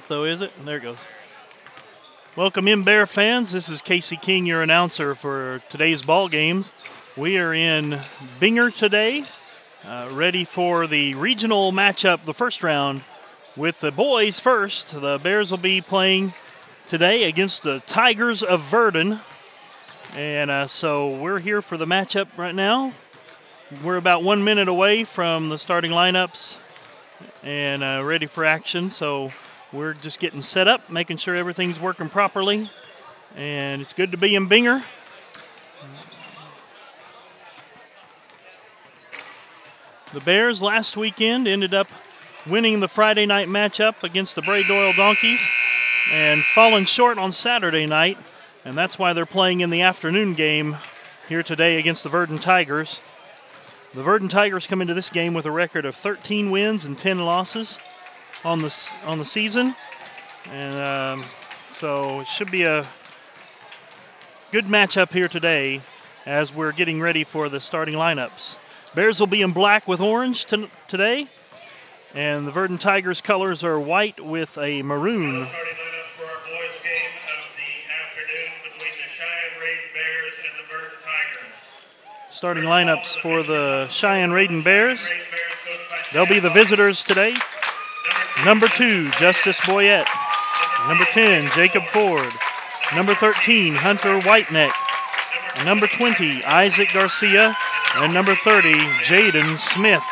though, is it? There it goes. Welcome in, Bear fans. This is Casey King, your announcer for today's ball games. We are in Binger today, ready for the regional matchup, the first round, with the boys first. The Bears will be playing today against the Tigers of Verden. And so we're here for the matchup right now. We're about 1 minute away from the starting lineups and ready for action. So we're just getting set up, making sure everything's working properly. And it's good to be in Binger. The Bears last weekend ended up winning the Friday night matchup against the Bray Doyle Donkeys and falling short on Saturday night. And that's why they're playing in the afternoon game here today against the Verden Tigers. The Verden Tigers come into this game with a record of 13 wins and 10 losses on the season. And so it should be a good matchup here today as we're getting ready for the starting lineups. Bears will be in black with orange today, and the Verden Tigers colors are white with a maroon. Starting lineups for our boys game of the afternoon between the Cheyenne Raiden Bears and the Verden Tigers. Starting lineups for the Cheyenne Raiden Bears. They'll be the visitors today. Number 2, Justice Boyette. Number 10, Jacob Ford. Number 13, Hunter Whiteneck. Number 20, Isaac Garcia. And number 30, Jaden Smith.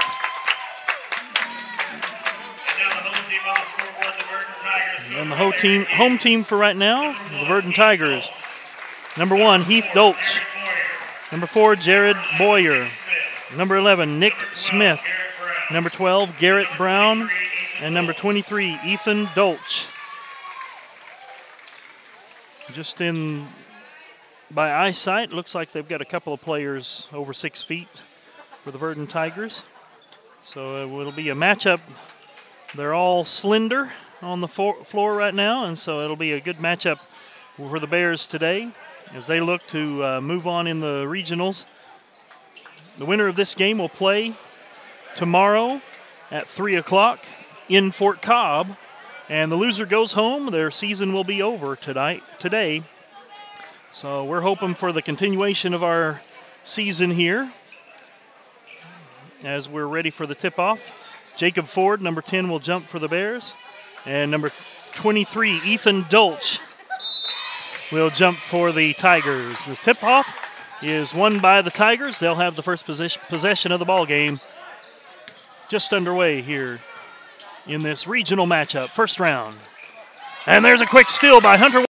And the home team for right now, the Verden Tigers. Number 1, Heath Dolch. Number 4, Jared Boyer. Number 11, Nick Smith. Number 12, Garrett Brown. And number 23, Ethan Dolch. Just in by eyesight, looks like they've got a couple of players over 6 feet for the Verden Tigers. So it'll be a matchup. They're all slender on the floor right now, and so it'll be a good matchup for the Bears today as they look to move on in the regionals. The winner of this game will play tomorrow at 3 o'clock in Fort Cobb, and the loser goes home. Their season will be over today. So we're hoping for the continuation of our season here as we're ready for the tip-off. Jacob Ford, number 10, will jump for the Bears. And number 23, Ethan Dolch, will jump for the Tigers. The tip-off is won by the Tigers. They'll have the first possession of the ball game just underway here in this regional matchup, first round. And there's a quick steal by Hunter.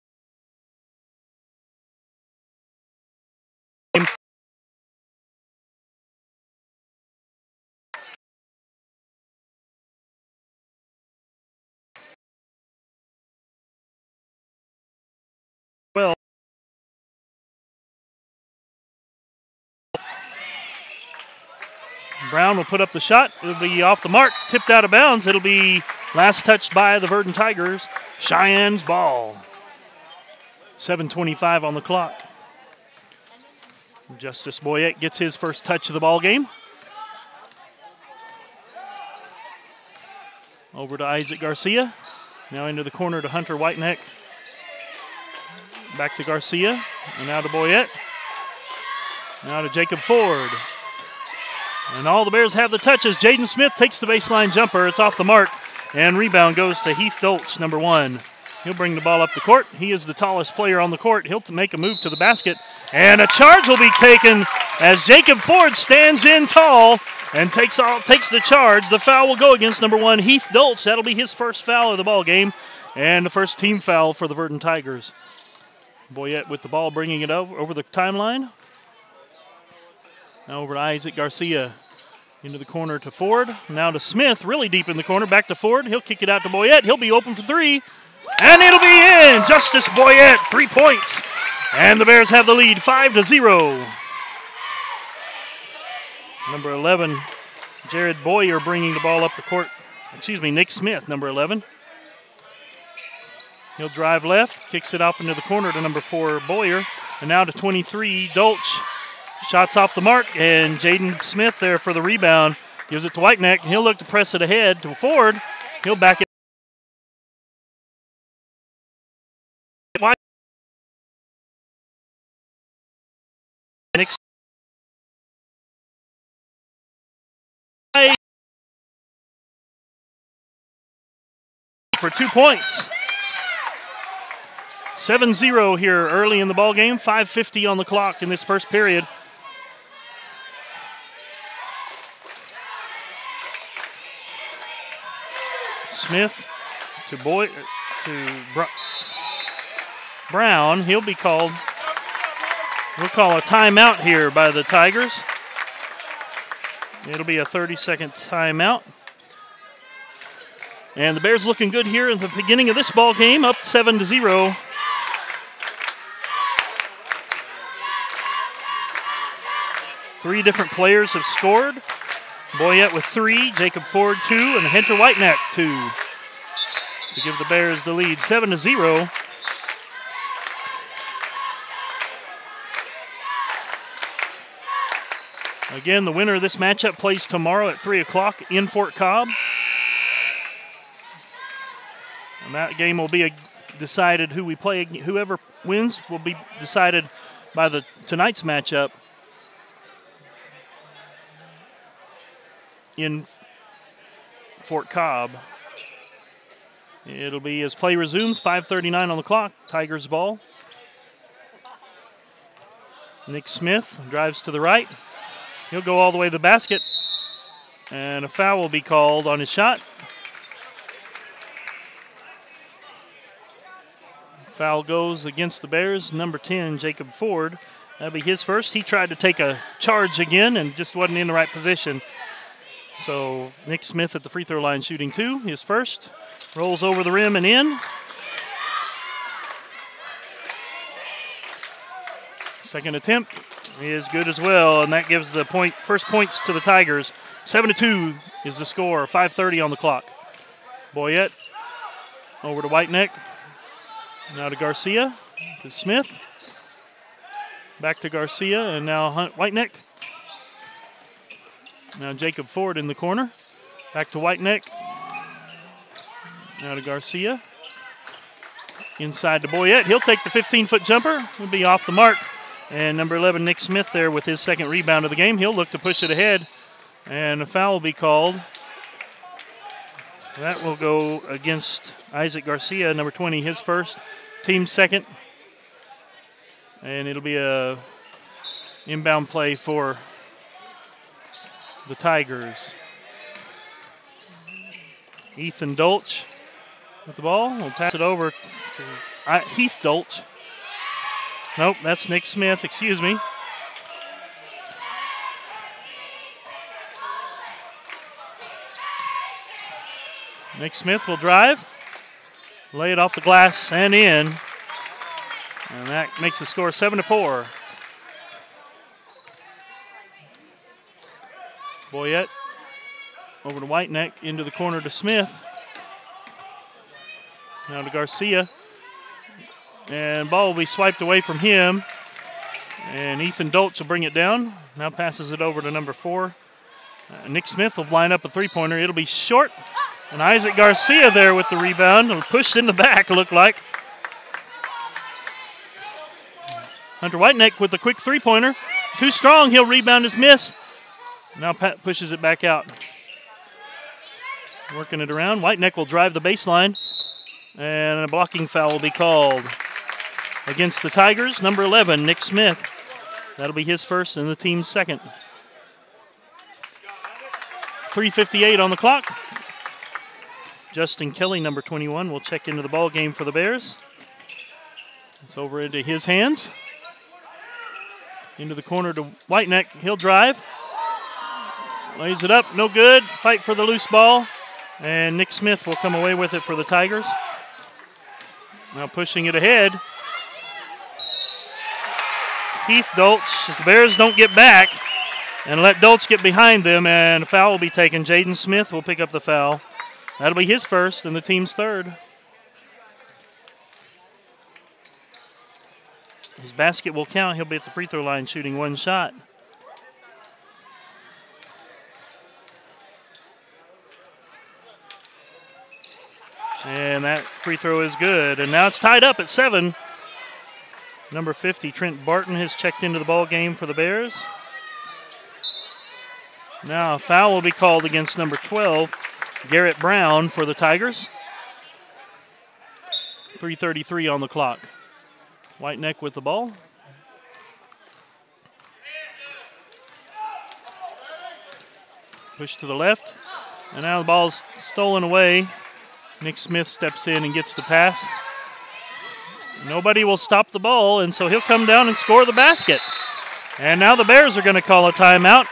Well, Brown will put up the shot. It'll be off the mark, tipped out of bounds. It'll be last touched by the Verden Tigers. Cheyenne's ball. 7:25 on the clock. Justice Boyette gets his first touch of the ball game. Over to Isaac Garcia. Now into the corner to Hunter Whiteneck. Back to Garcia. And now to Boyette. Now to Jacob Ford. And all the Bears have the touches. Jaden Smith takes the baseline jumper. It's off the mark. And rebound goes to Heath Dolch, number 1. He'll bring the ball up the court. He is the tallest player on the court. He'll make a move to the basket. And a charge will be taken as Jacob Ford stands in tall and takes the charge. The foul will go against number 1, Heath Dolch. That'll be his first foul of the ball game. And the first team foul for the Verden Tigers. Boyette with the ball, bringing it over the timeline. Now over to Isaac Garcia. Into the corner to Ford. Now to Smith, really deep in the corner. Back to Ford. He'll kick it out to Boyette. He'll be open for 3. And it'll be in. Justice Boyette, 3 points. And the Bears have the lead, 5-0. Number 11, Jared Boyer bringing the ball up the court. Nick Smith, number 11. He'll drive left, kicks it off into the corner to number 4, Boyer. And now to 23, Dolch. Shots off the mark, and Jaden Smith there for the rebound. Gives it to Whiteneck, and he'll look to press it ahead to Ford. He'll back it. Nick for 2 points. 7-0 here early in the ball game. 5:50 on the clock in this first period. Smith to Brown. He'll be called. We'll call a timeout here by the Tigers. It'll be a 30-second timeout. And the Bears looking good here at the beginning of this ball game, up 7-0. Three different players have scored. Boyette with 3, Jacob Ford 2, and Hunter Whiteneck 2 to give the Bears the lead, 7-0. Again, the winner of this matchup plays tomorrow at 3 o'clock in Fort Cobb. And that game will be decided who we play. Whoever wins will be decided by tonight's matchup in Fort Cobb. It'll be as play resumes, 5:39 on the clock, Tigers ball. Nick Smith drives to the right. He'll go all the way to the basket, and a foul will be called on his shot. Foul goes against the Bears, number 10, Jacob Ford. That'll be his first. He tried to take a charge again and just wasn't in the right position. So Nick Smith at the free throw line shooting 2, his first. Rolls over the rim and in. Second attempt is good as well, and that gives the first points to the Tigers. 7-2 is the score, 5:30 on the clock. Boyette over to Whiteneck. Now to Garcia, to Smith. Back to Garcia, and now Whiteneck. Now Jacob Ford in the corner. Back to Whiteneck. Now to Garcia. Inside to Boyette. He'll take the 15-foot jumper. He'll be off the mark. And number 11, Nick Smith there with his second rebound of the game. He'll look to push it ahead. And a foul will be called. That will go against Isaac Garcia, number 20, his first, team second. And it'll be a inbound play for the Tigers. Ethan Dolch with the ball. We'll pass it over to Heath Dolch. Nope, that's Nick Smith, excuse me. Nick Smith will drive, lay it off the glass and in. And that makes the score 7-4. Boyette over to Whiteneck, into the corner to Smith. Now to Garcia. And ball will be swiped away from him. And Ethan Dolch will bring it down. Now passes it over to number 4. Nick Smith will line up a three-pointer. It'll be short. And Isaac Garcia there with the rebound. Pushed in the back, looked like. Hunter Whiteneck with a quick three-pointer. Too strong, he'll rebound his miss. Now Pat pushes it back out. Working it around. Whiteneck will drive the baseline. And a blocking foul will be called against the Tigers. Number 11, Nick Smith. That'll be his first and the team's second. 3:58 on the clock. Justin Kelly, number 21, will check into the ball game for the Bears. It's over into his hands. Into the corner to Whiteneck. He'll drive. Lays it up. No good. Fight for the loose ball. And Nick Smith will come away with it for the Tigers. Now pushing it ahead. Heath Dolch. As the Bears don't get back and let Dolch get behind them, and a foul will be taken. Jaden Smith will pick up the foul. That'll be his first and the team's third. His basket will count. He'll be at the free throw line shooting one shot. And that free throw is good. And now it's tied up at 7. Number 50, Trent Barton, has checked into the ball game for the Bears. Now a foul will be called against number 12, Garrett Brown, for the Tigers. 3:33 on the clock. Whiteneck with the ball. Push to the left. And now the ball's stolen away. Nick Smith steps in and gets the pass. Nobody will stop the ball, and so he'll come down and score the basket. And now the Bears are going to call a timeout.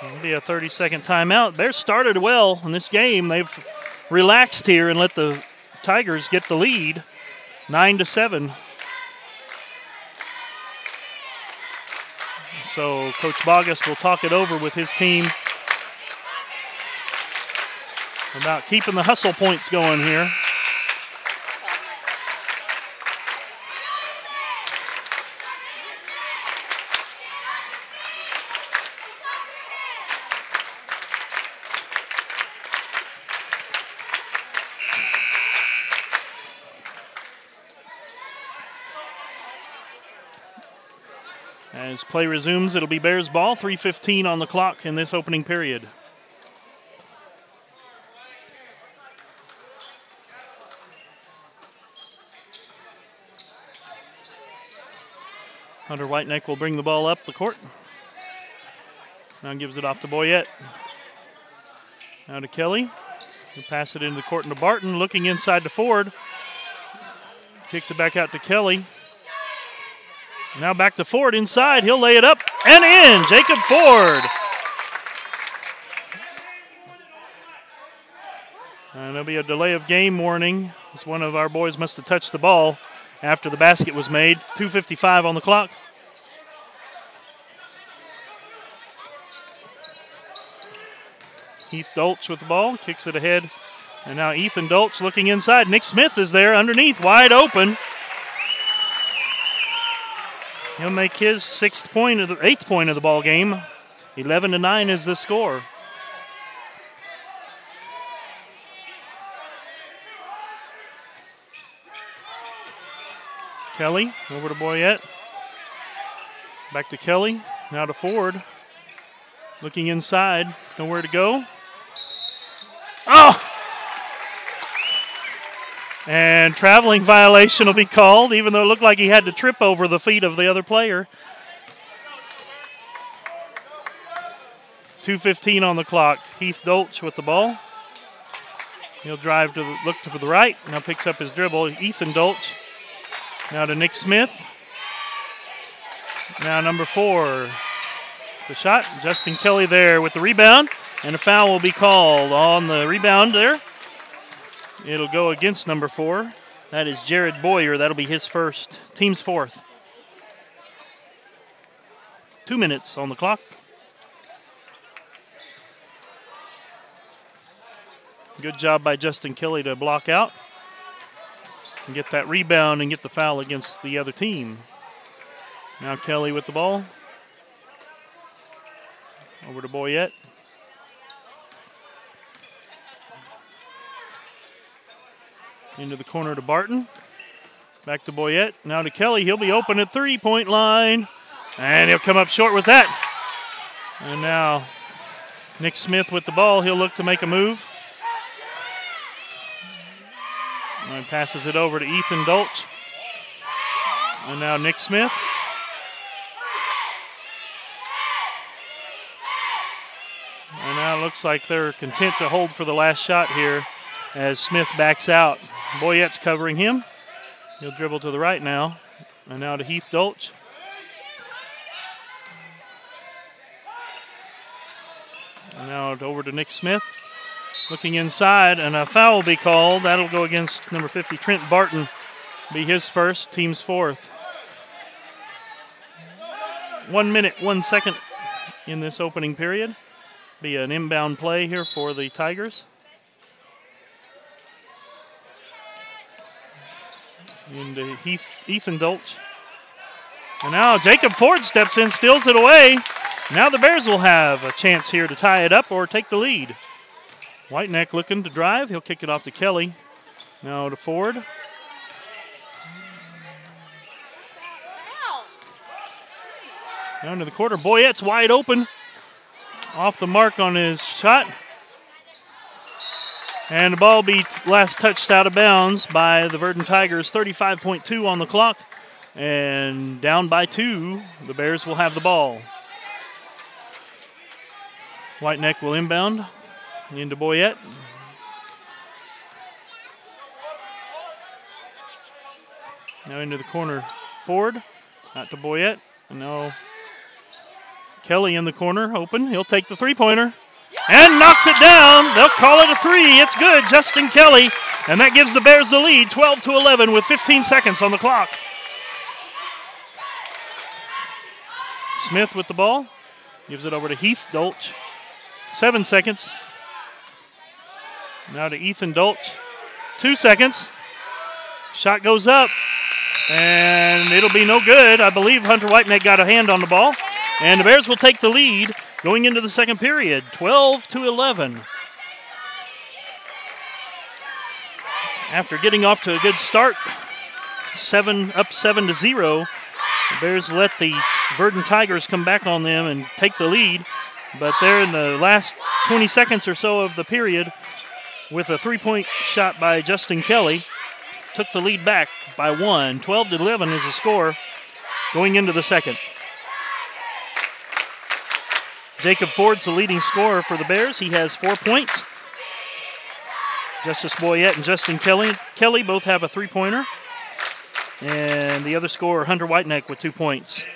It'll be a 30-second timeout. Bears started well in this game. They've relaxed here and let the Tigers get the lead, 9-7. So Coach Bogus will talk it over with his team about keeping the hustle points going here. As play resumes, it'll be Bears ball, 3:15 on the clock in this opening period. Hunter Whiteneck will bring the ball up the court. Now gives it off to Boyette. Now to Kelly. He'll pass it into the court into Barton, looking inside to Ford. Kicks it back out to Kelly. Now back to Ford inside. He'll lay it up and in. Jacob Ford. And there'll be a delay of game warning, as one of our boys must have touched the ball after the basket was made. 2:55 on the clock. Heath Dolch with the ball, kicks it ahead. And now Ethan Dolch looking inside. Nick Smith is there underneath, wide open. He'll make his eighth point of the ball game. 11-9 is the score. Kelly over to Boyette. Back to Kelly. Now to Ford. Looking inside. Nowhere to go. Oh! And traveling violation will be called, even though it looked like he had to trip over the feet of the other player. 2:15 on the clock. Heath Dolch with the ball. He'll drive to look to the right. Now picks up his dribble. Ethan Dolch. Now to Nick Smith. Now number 4. The shot. Justin Kelly there with the rebound. And a foul will be called on the rebound there. It'll go against number 4. That is Jared Boyer. That'll be his first. Team's fourth. 2 minutes on the clock. Good job by Justin Kelly to block out and get that rebound and get the foul against the other team. Now Kelly with the ball. Over to Boyette. Into the corner to Barton. Back to Boyette. Now to Kelly. He'll be open at three-point line. And he'll come up short with that. And now Nick Smith with the ball. He'll look to make a move. And passes it over to Ethan Dolch. And now Nick Smith. And now it looks like they're content to hold for the last shot here as Smith backs out. Boyette's covering him. He'll dribble to the right now. And now to Heath Dolch. And now over to Nick Smith. Looking inside, and a foul will be called. That'll go against number 50, Trent Barton. Be his first, team's fourth. 1 minute, 1 second in this opening period. Be an inbound play here for the Tigers. Into Ethan Dolch. And now Jacob Ford steps in, steals it away. Now the Bears will have a chance here to tie it up or take the lead. Whiteneck looking to drive. He'll kick it off to Kelly. Now to Ford. Down to the quarter. Boyette's wide open. Off the mark on his shot. And the ball will be last touched out of bounds by the Verden Tigers. 35.2 on the clock. And down by 2, the Bears will have the ball. Whiteneck will inbound into Boyette. Now into the corner, Ford. Out to Boyette. And now Kelly in the corner, open. He'll take the three-pointer and knocks it down. They'll call it a 3. It's good, Justin Kelly. And that gives the Bears the lead, 12-11 with 15 seconds on the clock. Smith with the ball. Gives it over to Heath Dolch. 7 seconds. Now to Ethan Dolch. 2 seconds. Shot goes up. And it'll be no good. I believe Hunter Whiteneck got a hand on the ball. And the Bears will take the lead going into the second period, 12-11. After getting off to a good start, 7-0, the Bears let the Verden Tigers come back on them and take the lead. But they're in the last 20 seconds or so of the period with a three-point shot by Justin Kelly. Took the lead back by 1. 12-11 is the score going into the second. Jacob Ford's the leading scorer for the Bears. He has 4 points. Justice Boyette and Justin Kelly both have a three-pointer. And the other scorer, Hunter Whiteneck, with 2 points.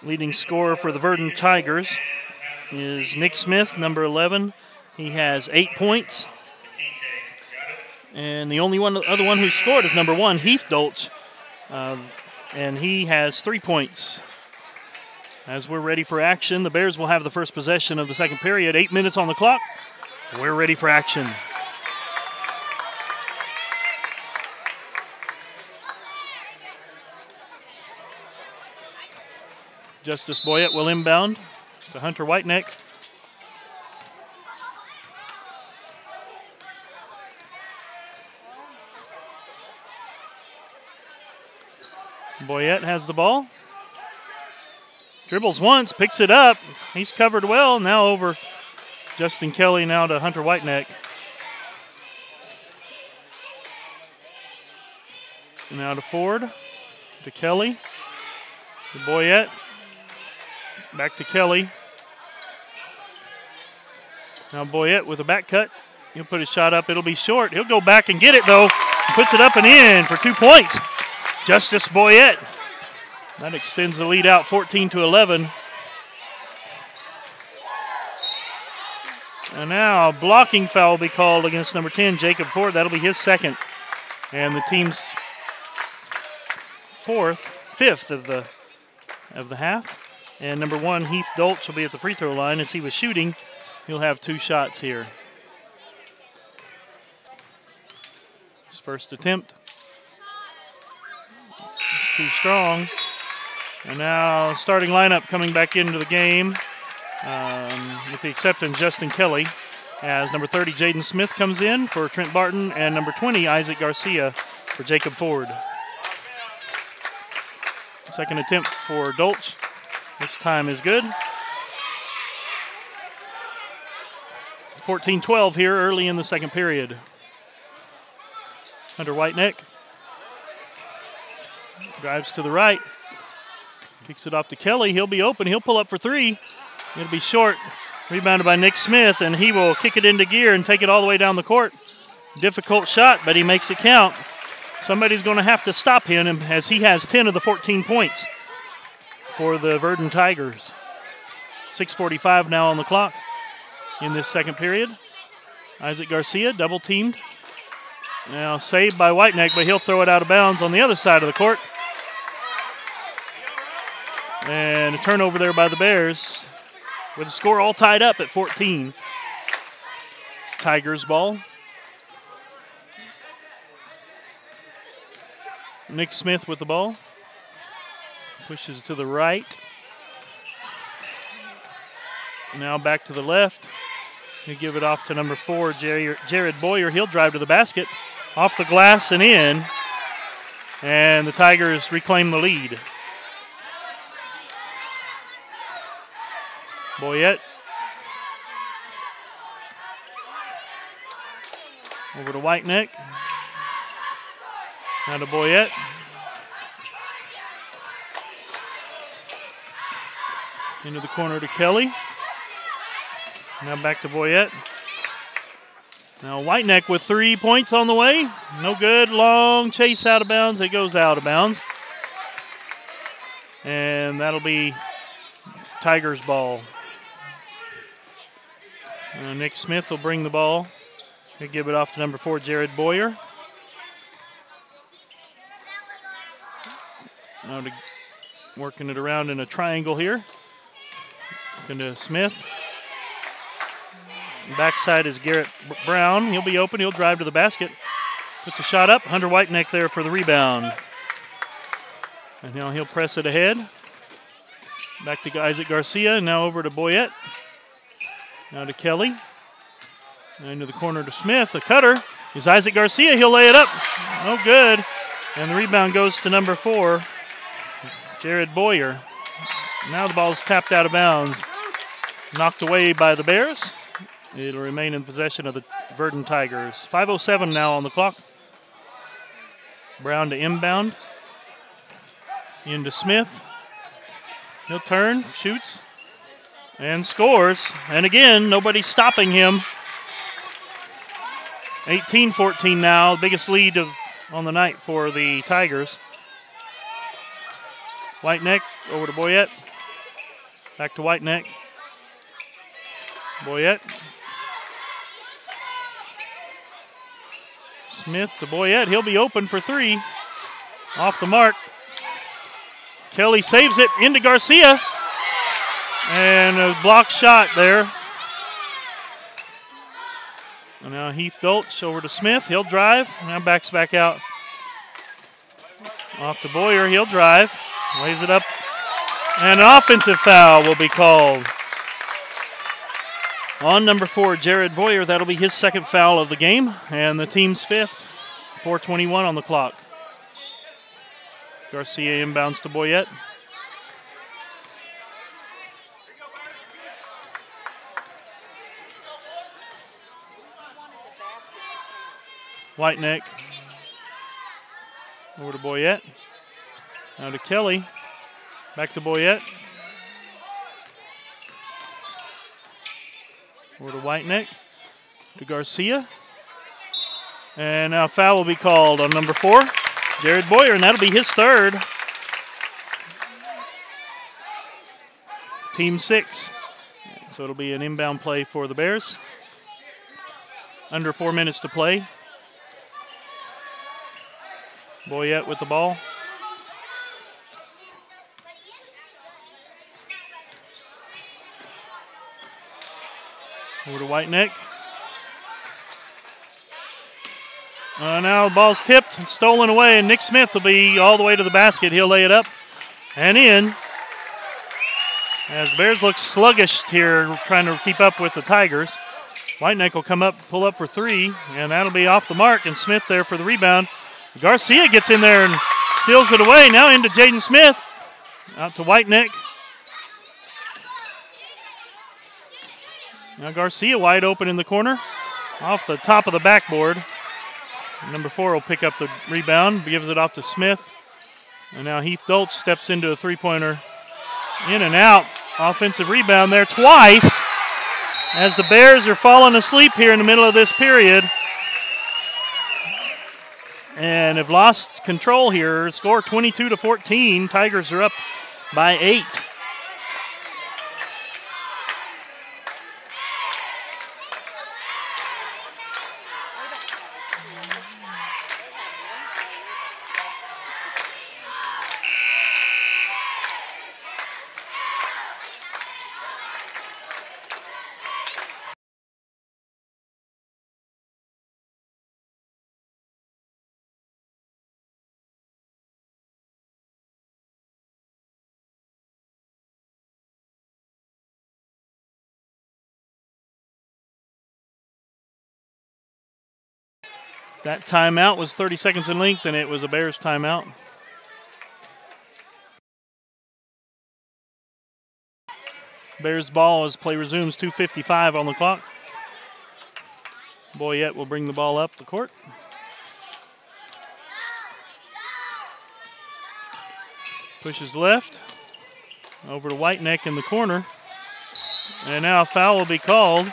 Leading scorer for the Verden Tigers is Nick Smith, number 11. He has 8 points. And the only other one who scored is number 1, Heath Dolch. And he has 3 points. As we're ready for action, the Bears will have the first possession of the second period. 8 minutes on the clock. We're ready for action. Justice Boyette will inbound to Hunter Whiteneck. Boyette has the ball. Dribbles once, picks it up. He's covered well. Now over Justin Kelly, now to Hunter Whiteneck. Now to Ford, to Kelly, to Boyette. Back to Kelly. Now Boyette with a back cut. He'll put his shot up. It'll be short. He'll go back and get it, though. Puts it up and in for 2 points. Justice Boyette. That extends the lead out 14-11. And now a blocking foul will be called against number 10, Jacob Ford. That'll be his second. And the team's fifth of the half. And number 1, Heath Dolch, will be at the free throw line. As he was shooting, he'll have 2 shots here. His first attempt. Too strong. And now starting lineup coming back into the game, with the exception of Justin Kelly, as number 30, Jaden Smith, comes in for Trent Barton, and number 20, Isaac Garcia, for Jacob Ford. Second attempt for Dolch. This time is good. 14-12 here early in the second period. Hunter Whiteneck drives to the right. Kicks it off to Kelly. He'll be open. He'll pull up for 3. It'll be short. Rebounded by Nick Smith, and he will kick it into gear and take it all the way down the court. Difficult shot, but he makes it count. Somebody's going to have to stop him as he has 10 of the 14 points for the Verden Tigers. 6:45 now on the clock in this second period. Isaac Garcia double teamed. Now saved by Whiteneck, but he'll throw it out of bounds on the other side of the court. And a turnover there by the Bears with the score all tied up at 14. Tigers ball. Nick Smith with the ball. Pushes to the right. Now back to the left. He'll give it off to number 4, Jared Boyer. He'll drive to the basket, off the glass and in. And the Tigers reclaim the lead. Boyette. Over to Whiteneck. Now to Boyette. Into the corner to Kelly. Now back to Boyette. Now Whiteneck with 3 points on the way. No good. Long chase out of bounds. It goes out of bounds. And that'll be Tigers ball. Nick Smith will bring the ball. He'll give it off to number 4, Jared Boyer. Now working it around in a triangle here. Looking to Smith. Backside is Garrett Brown. He'll be open. He'll drive to the basket. Puts a shot up. Hunter Whiteneck there for the rebound. And now he'll press it ahead. Back to Isaac Garcia. Now over to Boyette. Now to Kelly. Now into the corner to Smith. A cutter is Isaac Garcia. He'll lay it up. No good. And the rebound goes to number 4, Jared Boyer. Now the ball's tapped out of bounds. Knocked away by the Bears. It'll remain in possession of the Verden Tigers. 5:07 now on the clock. Brown to inbound. Into Smith. He'll turn, shoots, and scores. And again, nobody's stopping him. 18-14 now, biggest lead on the night for the Tigers. Whiteneck over to Boyette. Back to Whiteneck. Boyette. Smith to Boyette. He'll be open for 3. Off the mark. Kelly saves it into Garcia. And a blocked shot there. And now Heath Dolch over to Smith. He'll drive. Now backs back out. Off to Boyer. He'll drive. Lays it up. And an offensive foul will be called on number 4, Jared Boyer. That'll be his second foul of the game. And the team's 5th. 4:21 on the clock. Garcia inbounds to Boyette. Whiteneck. Over to Boyette. Now to Kelly. Back to Boyette. Over to Whiteneck. To Garcia. And now a foul will be called on number 4, Jared Boyer, and that'll be his 3rd. Team 6. So it'll be an inbound play for the Bears. Under 4 minutes to play. Boyette with the ball. Over to Whiteneck. Now the ball's tipped, stolen away, and Nick Smith will be all the way to the basket. He'll lay it up and in. As the Bears look sluggish here, trying to keep up with the Tigers. Whiteneck will come up, pull up for 3, and that'll be off the mark, and Smith there for the rebound. Garcia gets in there and steals it away. Now into Jaden Smith. Out to Whiteneck. Now Garcia wide open in the corner. Off the top of the backboard. Number 4 will pick up the rebound, gives it off to Smith. And now Heath Dolch steps into a 3-pointer. In and out. Offensive rebound there twice. As the Bears are falling asleep here in the middle of this period. And have lost control here. Score 22-14. Tigers are up by 8. That timeout was 30 seconds in length, and it was a Bears timeout. Bears ball as play resumes, 2:55 on the clock. Boyette will bring the ball up the court. Pushes left. Over to Whiteneck in the corner. And now a foul will be called.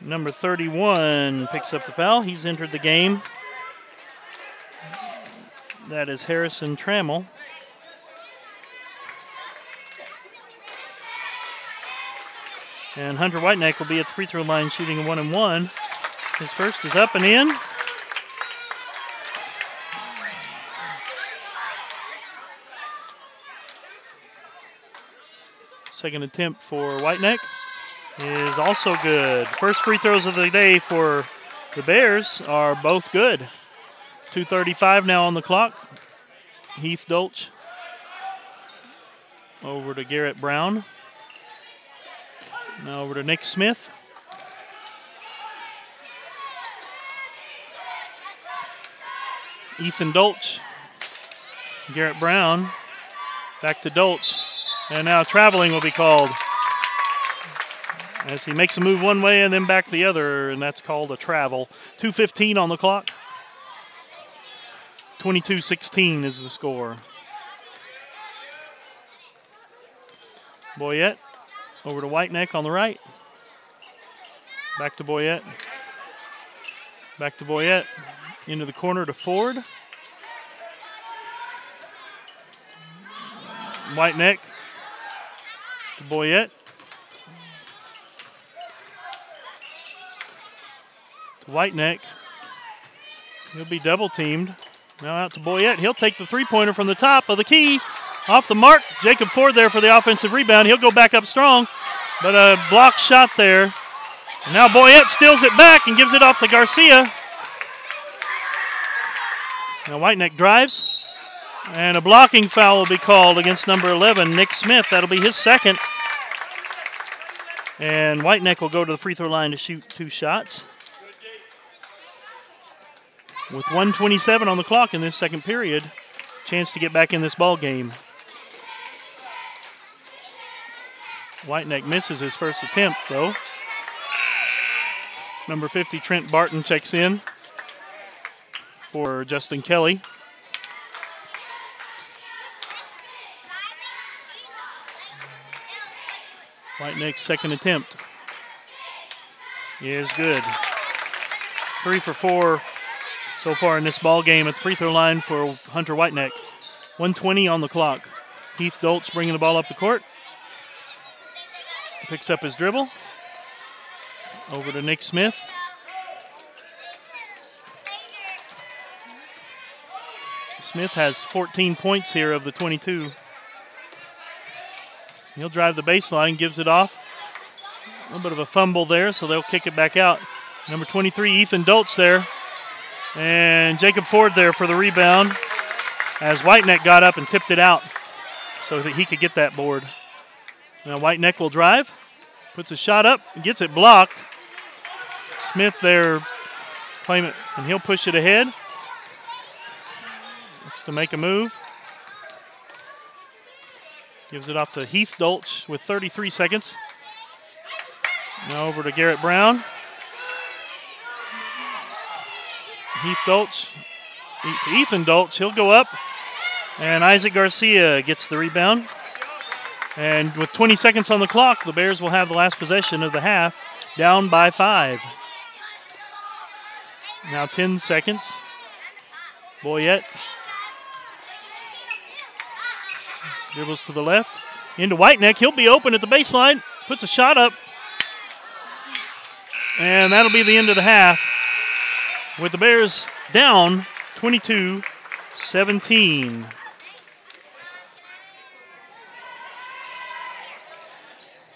Number 31 picks up the foul. He's entered the game. That is Harrison Trammell. And Hunter Whiteneck will be at the free throw line shooting a 1-and-1. His first is up and in. Second attempt for Whiteneck is also good. First free throws of the day for the Bears are both good. 2:35 now on the clock. Heath Dolch over to Garrett Brown. Now over to Nick Smith. Ethan Dolch. Garrett Brown. Back to Dolch. And now traveling will be called as he makes a move one way and then back the other, and that's called a travel. 2:15 on the clock. 22-16 is the score. Boyette over to Whiteneck on the right. Back to Boyette. Back to Boyette. Into the corner to Ford. Whiteneck to Boyette. To Whiteneck. He'll be double teamed. Now out to Boyette. He'll take the three-pointer from the top of the key. Off the mark. Jacob Ford there for the offensive rebound. He'll go back up strong, but a blocked shot there. And now Boyette steals it back and gives it off to Garcia. Now Whiteneck drives. And a blocking foul will be called against number 11, Nick Smith. That'll be his second. And Whiteneck will go to the free throw line to shoot 2 shots. With 1:27 on the clock in this second period, chance to get back in this ball game. Whiteneck misses his first attempt, though. Number 50, Trent Barton, checks in for Justin Kelly. Whiteneck's second attempt is good. 3 for 4 so far in this ball game at the free throw line for Hunter Whiteneck. 1:20 on the clock. Heath Dolch bringing the ball up the court. Picks up his dribble. Over to Nick Smith. Smith has 14 points here of the 22. He'll drive the baseline, gives it off. A little bit of a fumble there, so they'll kick it back out. Number 23, Ethan Dolch there. And Jacob Ford there for the rebound as Whiteneck got up and tipped it out so that he could get that board. Now Whiteneck will drive, puts a shot up, and gets it blocked. Smith there playing it, and he'll push it ahead. Looks to make a move. Gives it off to Heath Dolch with 33 seconds. Now over to Garrett Brown. Heath Dolch to Ethan Dolch. He'll go up. And Isaac Garcia gets the rebound. And with 20 seconds on the clock, the Bears will have the last possession of the half, down by 5. Now 10 seconds. Boyette. Dribbles to the left. Into Whiteneck. He'll be open at the baseline. Puts a shot up. And that'll be the end of the half, with the Bears down 22-17.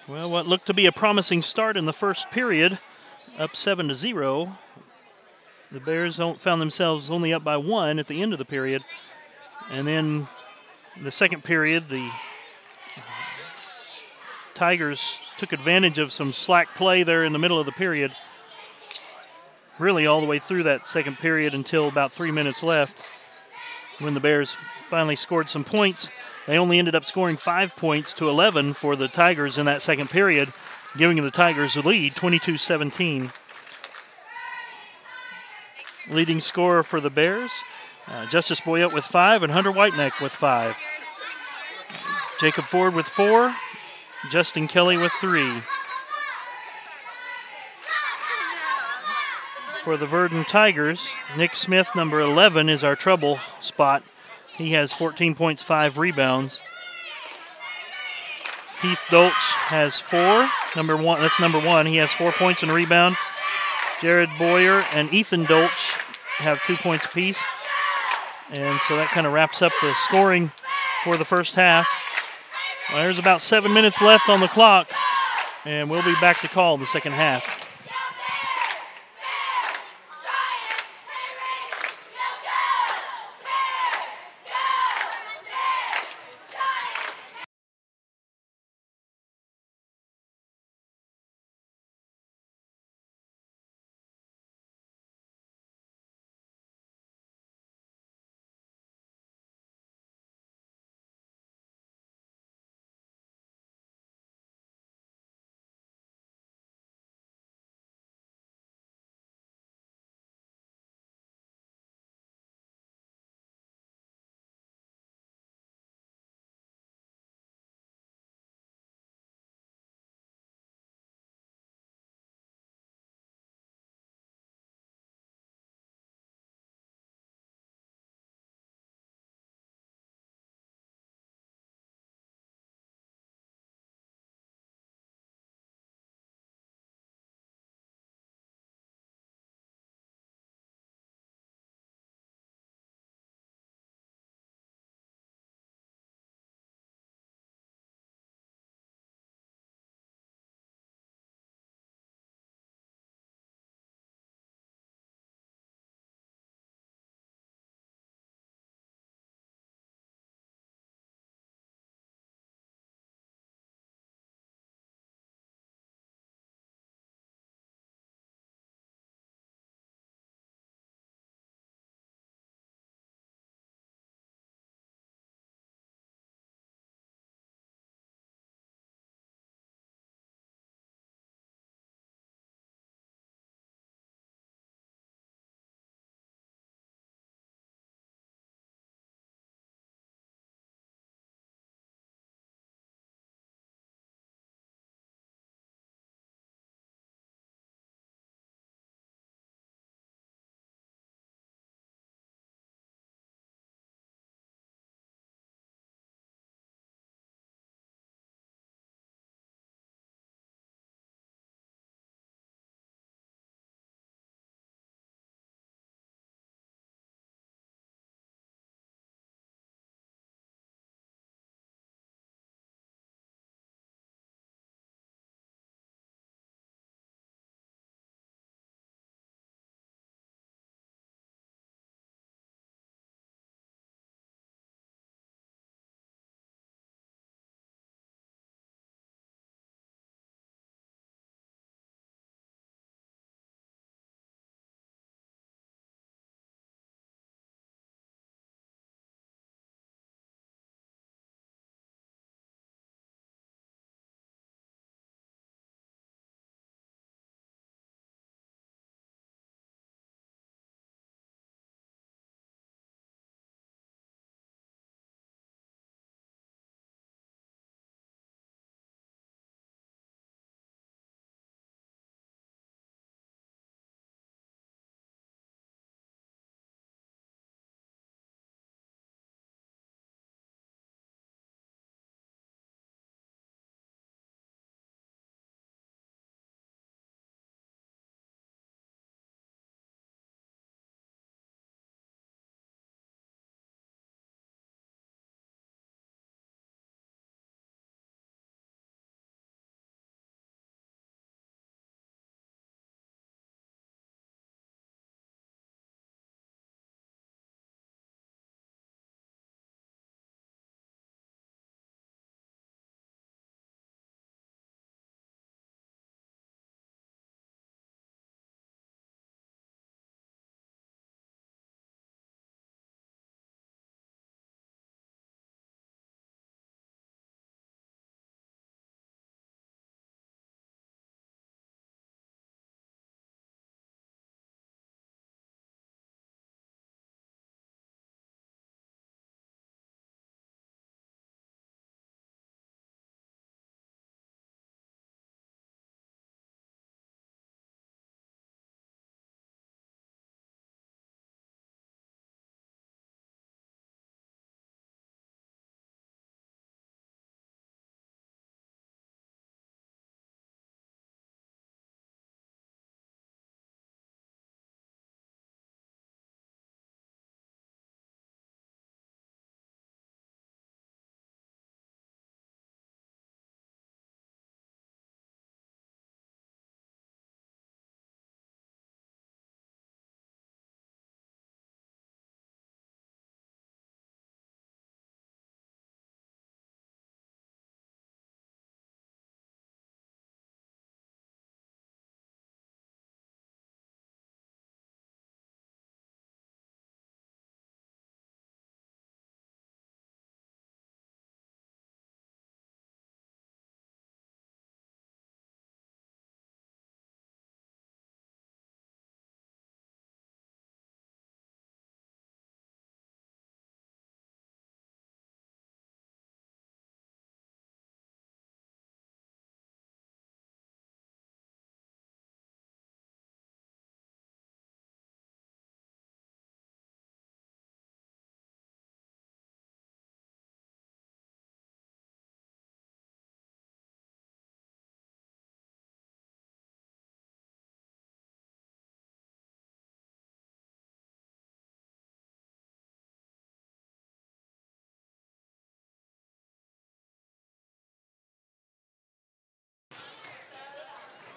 Well, what looked to be a promising start in the first period, up 7-0. The Bears found themselves only up by 1 at the end of the period. And then in the second period, the Tigers took advantage of some slack play there in the middle of the period. Really all the way through that second period until about 3 minutes left when the Bears finally scored some points. They only ended up scoring 5 points to 11 for the Tigers in that second period, giving the Tigers the lead, 22-17. Leading scorer for the Bears, Justice Boyette with 5 and Hunter Whiteneck with 5. Jacob Ford with 4, Justin Kelly with 3. For the Verden Tigers, Nick Smith, number 11, is our trouble spot. He has 14 points, 5 rebounds. Heath Dolch has 4. That's number 1. He has 4 points and a rebound. Jared Boyer and Ethan Dolch have 2 points apiece. And so that kind of wraps up the scoring for the first half. Well, there's about 7 minutes left on the clock, and we'll be back to call the second half.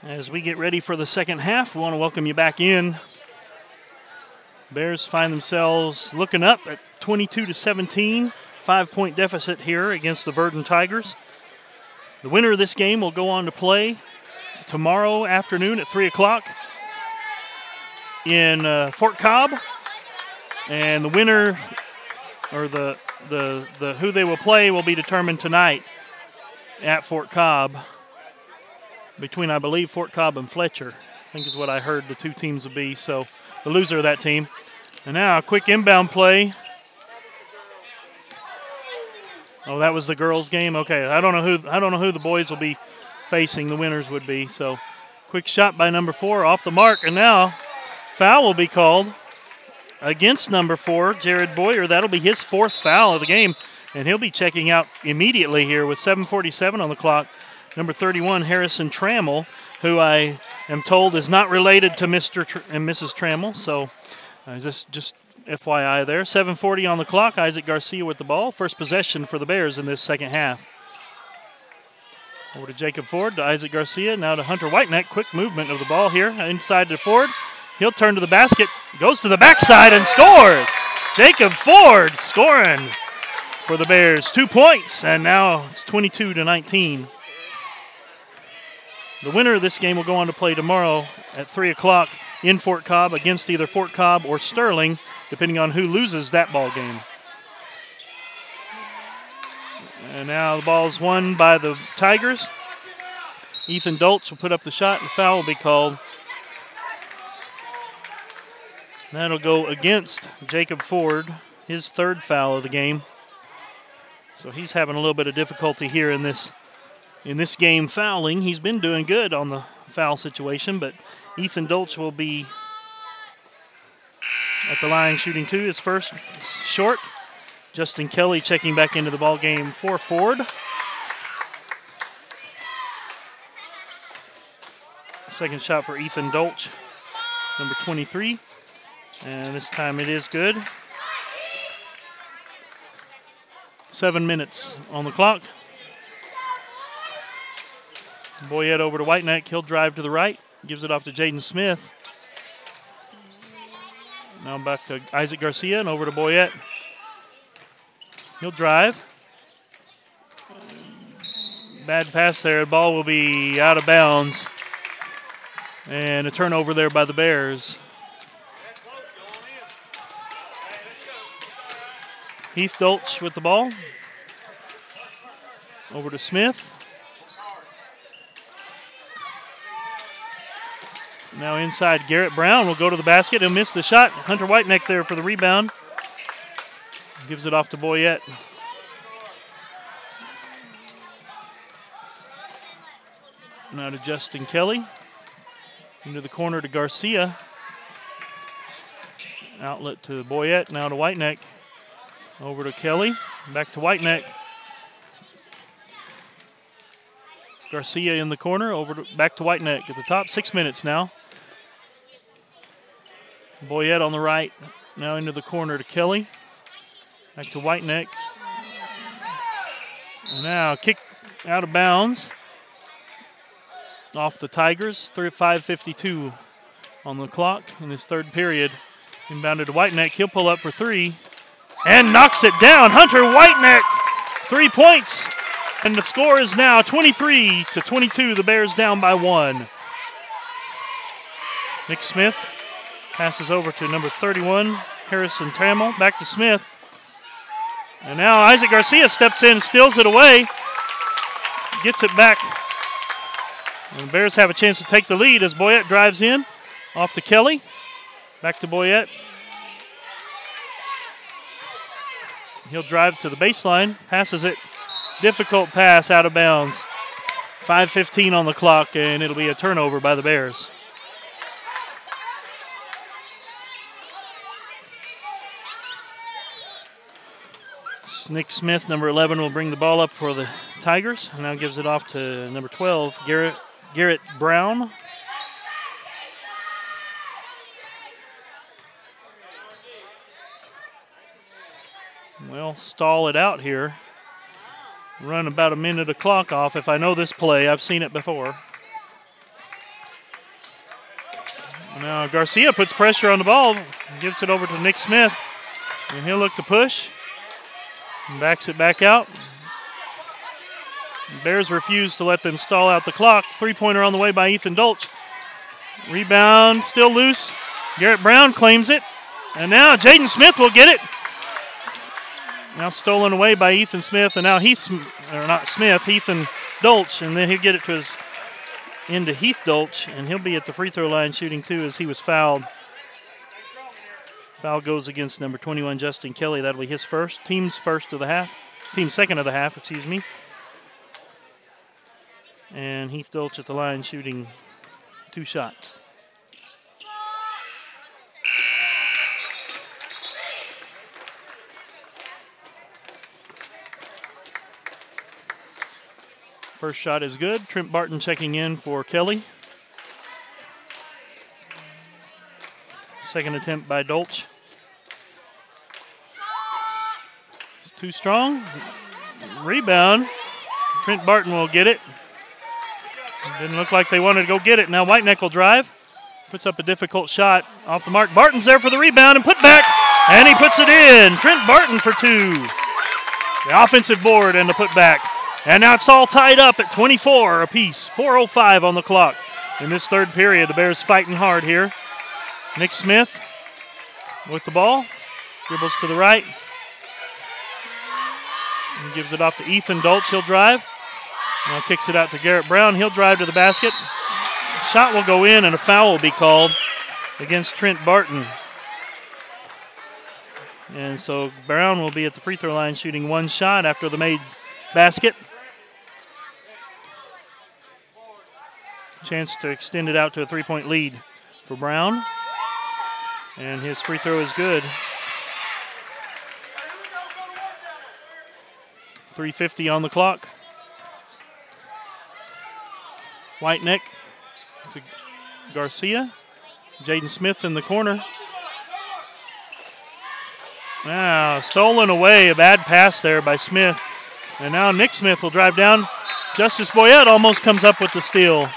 As we get ready for the second half, we want to welcome you back in. Bears find themselves looking up at 22-17, 5-point deficit here against the Verden Tigers. The winner of this game will go on to play tomorrow afternoon at 3 o'clock in Fort Cobb. And the winner, or the who they will play, will be determined tonight at Fort Cobb between, I believe, Fort Cobb and Fletcher. I think is what I heard the two teams will be. So the loser of that team. And now a quick inbound play. Oh, that was the girls' game. Okay, I don't know who the boys will be facing. The winners would be. So quick shot by number 4 off the mark, and now foul will be called against number 4, Jared Boyer. That'll be his 4th foul of the game, and he'll be checking out immediately here with 7:47 on the clock. Number 31, Harrison Trammell, who I am told is not related to Mr. and Mrs. Trammell. So just FYI there. 7:40 on the clock. Isaac Garcia with the ball. First possession for the Bears in this second half. Over to Jacob Ford, to Isaac Garcia, now to Hunter Whiteneck. Quick movement of the ball here inside to Ford. He'll turn to the basket, goes to the backside and scores. Jacob Ford scoring for the Bears. 2 points, and now it's 22-19. The winner of this game will go on to play tomorrow at 3 o'clock in Fort Cobb against either Fort Cobb or Sterling, depending on who loses that ball game. And now the ball is won by the Tigers. Ethan Doltz will put up the shot, and the foul will be called. That'll go against Jacob Ford, his 3rd foul of the game. So he's having a little bit of difficulty here in this game fouling. He's been doing good on the foul situation, but Ethan Doltz will be at the line shooting 2. His first short. Justin Kelly checking back into the ball game for Ford. Second shot for Ethan Doltz, number 23. And this time it is good. 7 minutes on the clock. Boyette over to Whiteneck. He'll drive to the right. Gives it off to Jaden Smith. Now back to Isaac Garcia and over to Boyette. He'll drive. Bad pass there. The ball will be out of bounds. And a turnover there by the Bears. Heath Doltz with the ball. Over to Smith. Now inside, Garrett Brown will go to the basket and miss the shot. Hunter Whiteneck there for the rebound. Gives it off to Boyette. Now to Justin Kelly. Into the corner to Garcia. Outlet to Boyette, now to Whiteneck. Over to Kelly, back to Whiteneck. Garcia in the corner, back to Whiteneck at the top. 6 minutes now. Boyette on the right, now into the corner to Kelly. Back to Whiteneck. And now kick out of bounds. Off the Tigers, 5:52 on the clock in this third period. Inbounded to Whiteneck, he'll pull up for 3. And knocks it down. Hunter Whiteneck, 3 points. And the score is now 23-22. The Bears down by 1. Nick Smith passes over to number 31, Harrison Trammell. Back to Smith. And now Isaac Garcia steps in, steals it away. Gets it back. And the Bears have a chance to take the lead as Boyette drives in. Off to Kelly. Back to Boyette. He'll drive to the baseline, passes it. Difficult pass out of bounds. 5:15 on the clock, and it'll be a turnover by the Bears. Nick Smith, number 11, will bring the ball up for the Tigers. And now gives it off to number 12, Garrett Brown. Well, stall it out here. Run about a minute of clock off. If I know this play, I've seen it before. Now Garcia puts pressure on the ball, gives it over to Nick Smith, and he'll look to push. And backs it back out. The Bears refuse to let them stall out the clock. Three-pointer on the way by Ethan Dolch. Rebound still loose. Garrett Brown claims it. And now Jaden Smith will get it. Now stolen away by Ethan Smith, and now Ethan Dolch, and then he'll get it into Heath Dolch, and he'll be at the free throw line shooting two as he was fouled. Foul goes against number 21, Justin Kelly. That'll be his first, team's second of the half, excuse me. And Heath Dolch at the line shooting 2 shots. First shot is good. Trent Barton checking in for Kelly. Second attempt by Dolch. It's too strong. Rebound. Trent Barton will get it. Didn't look like they wanted to go get it. Now Whiteneck will drive. Puts up a difficult shot. Off the mark. Barton's there for the rebound and put back. And he puts it in. Trent Barton for 2. The offensive board and the putback. And now it's all tied up at 24 apiece. 4:05 on the clock. In this third period, the Bears fighting hard here. Nick Smith with the ball. Dribbles to the right. And gives it off to Ethan Dolch. He'll drive. Now kicks it out to Garrett Brown. He'll drive to the basket. Shot will go in and a foul will be called against Trent Barton. And so Brown will be at the free throw line shooting 1 shot after the made basket. Chance to extend it out to a 3-point lead for Brown. And his free throw is good. 3:50 on the clock. Whiteneck to Garcia. Jaden Smith in the corner. Now stolen away, a bad pass there by Smith. And now Nick Smith will drive down. Justice Boyette almost comes up with the steal.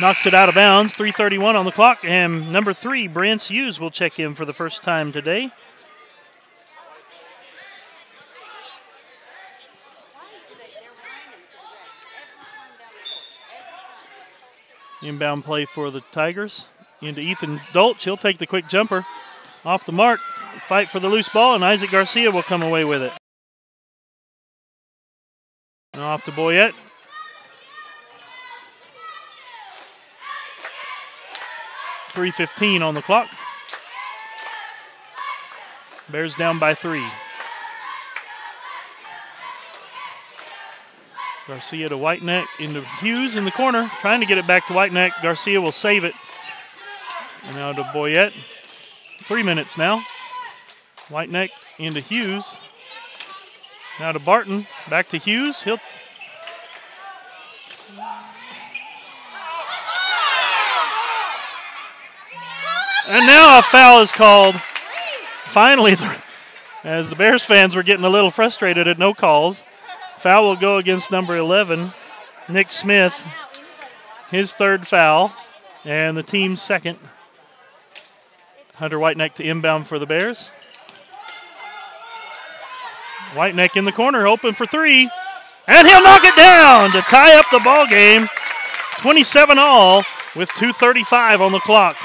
Knocks it out of bounds. 3:31 on the clock. And number 3, Brance Hughes, will check in for the first time today. Inbound play for the Tigers. Into Ethan Dolch. He'll take the quick jumper. Off the mark. Fight for the loose ball, and Isaac Garcia will come away with it. And off to Boyette. .315 on the clock. Bears down by 3. Garcia to Whiteneck into Hughes in the corner. Trying to get it back to Whiteneck. Garcia will save it. And now to Boyette. 3 minutes now. Whiteneck into Hughes. Now to Barton. Back to Hughes. And now a foul is called. Finally, as the Bears fans were getting a little frustrated at no calls, foul will go against number 11, Nick Smith. His 3rd foul, and the team's 2nd. Hunter Whiteneck to inbound for the Bears. Whiteneck in the corner, open for 3. And he'll knock it down to tie up the ball game. 27-all with 2:35 on the clock.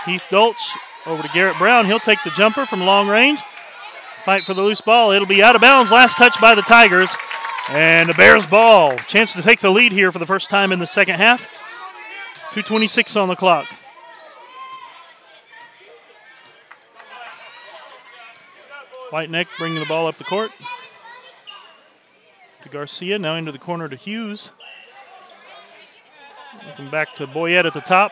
Heath Dolch over to Garrett Brown. He'll take the jumper from long range. Fight for the loose ball. It'll be out of bounds. Last touch by the Tigers. And the Bears ball. Chance to take the lead here for the first time in the second half. 2:26 on the clock. Whiteneck bringing the ball up the court. To Garcia. Now into the corner to Hughes. Looking back to Boyette at the top.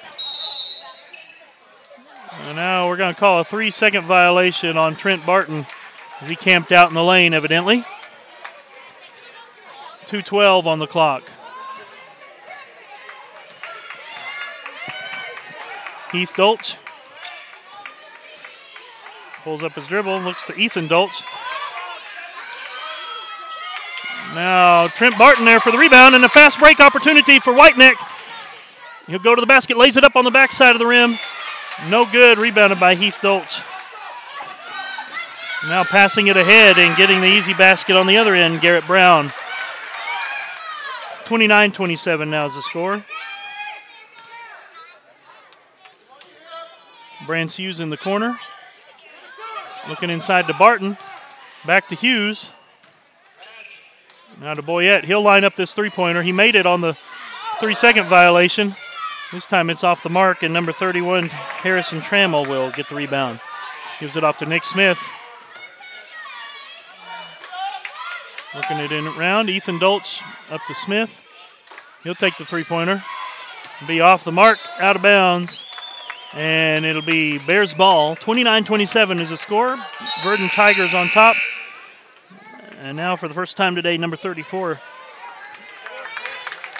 And now we're going to call a 3-second violation on Trent Barton as he camped out in the lane, evidently. 2:12 on the clock. Heath Dolch pulls up his dribble, looks to Ethan Dolch. Now Trent Barton there for the rebound and a fast break opportunity for Whiteneck. He'll go to the basket, lays it up on the backside of the rim. No good, rebounded by Heath Dolch. Now passing it ahead and getting the easy basket on the other end, Garrett Brown. 29-27 now is the score. Brance Hughes in the corner. Looking inside to Barton. Back to Hughes. Now to Boyette. He'll line up this three-pointer. He made it on the 3-second violation. This time it's off the mark, and number 31, Harrison Trammell, will get the rebound. Gives it off to Nick Smith. Working it in around. Ethan Dolch up to Smith. He'll take the three-pointer. Be off the mark, out of bounds. And it'll be Bears ball. 29-27 is the score. Verden Tigers on top. And now for the first time today, number 34,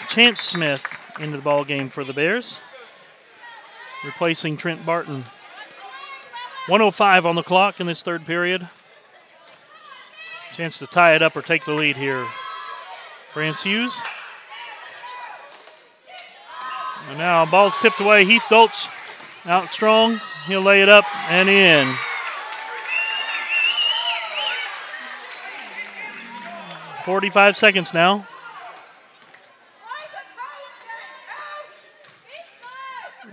Chance Smith into the ball game for the Bears, replacing Trent Barton. 1:05 on the clock in this third period. Chance to tie it up or take the lead here. Brance Hughes. And now ball's tipped away. Heath Dolch out strong. He'll lay it up and in. .45 seconds now.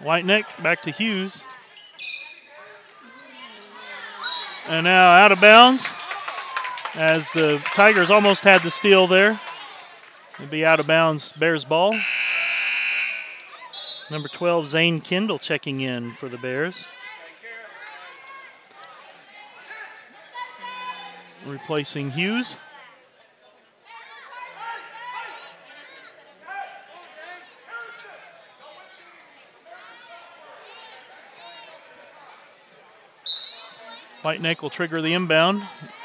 Whiteneck back to Hughes. And now out of bounds as the Tigers almost had the steal there. It'll be out of bounds, Bears ball. Number 12, Zane Kendall checking in for the Bears. Replacing Hughes. Whiteneck will trigger the inbound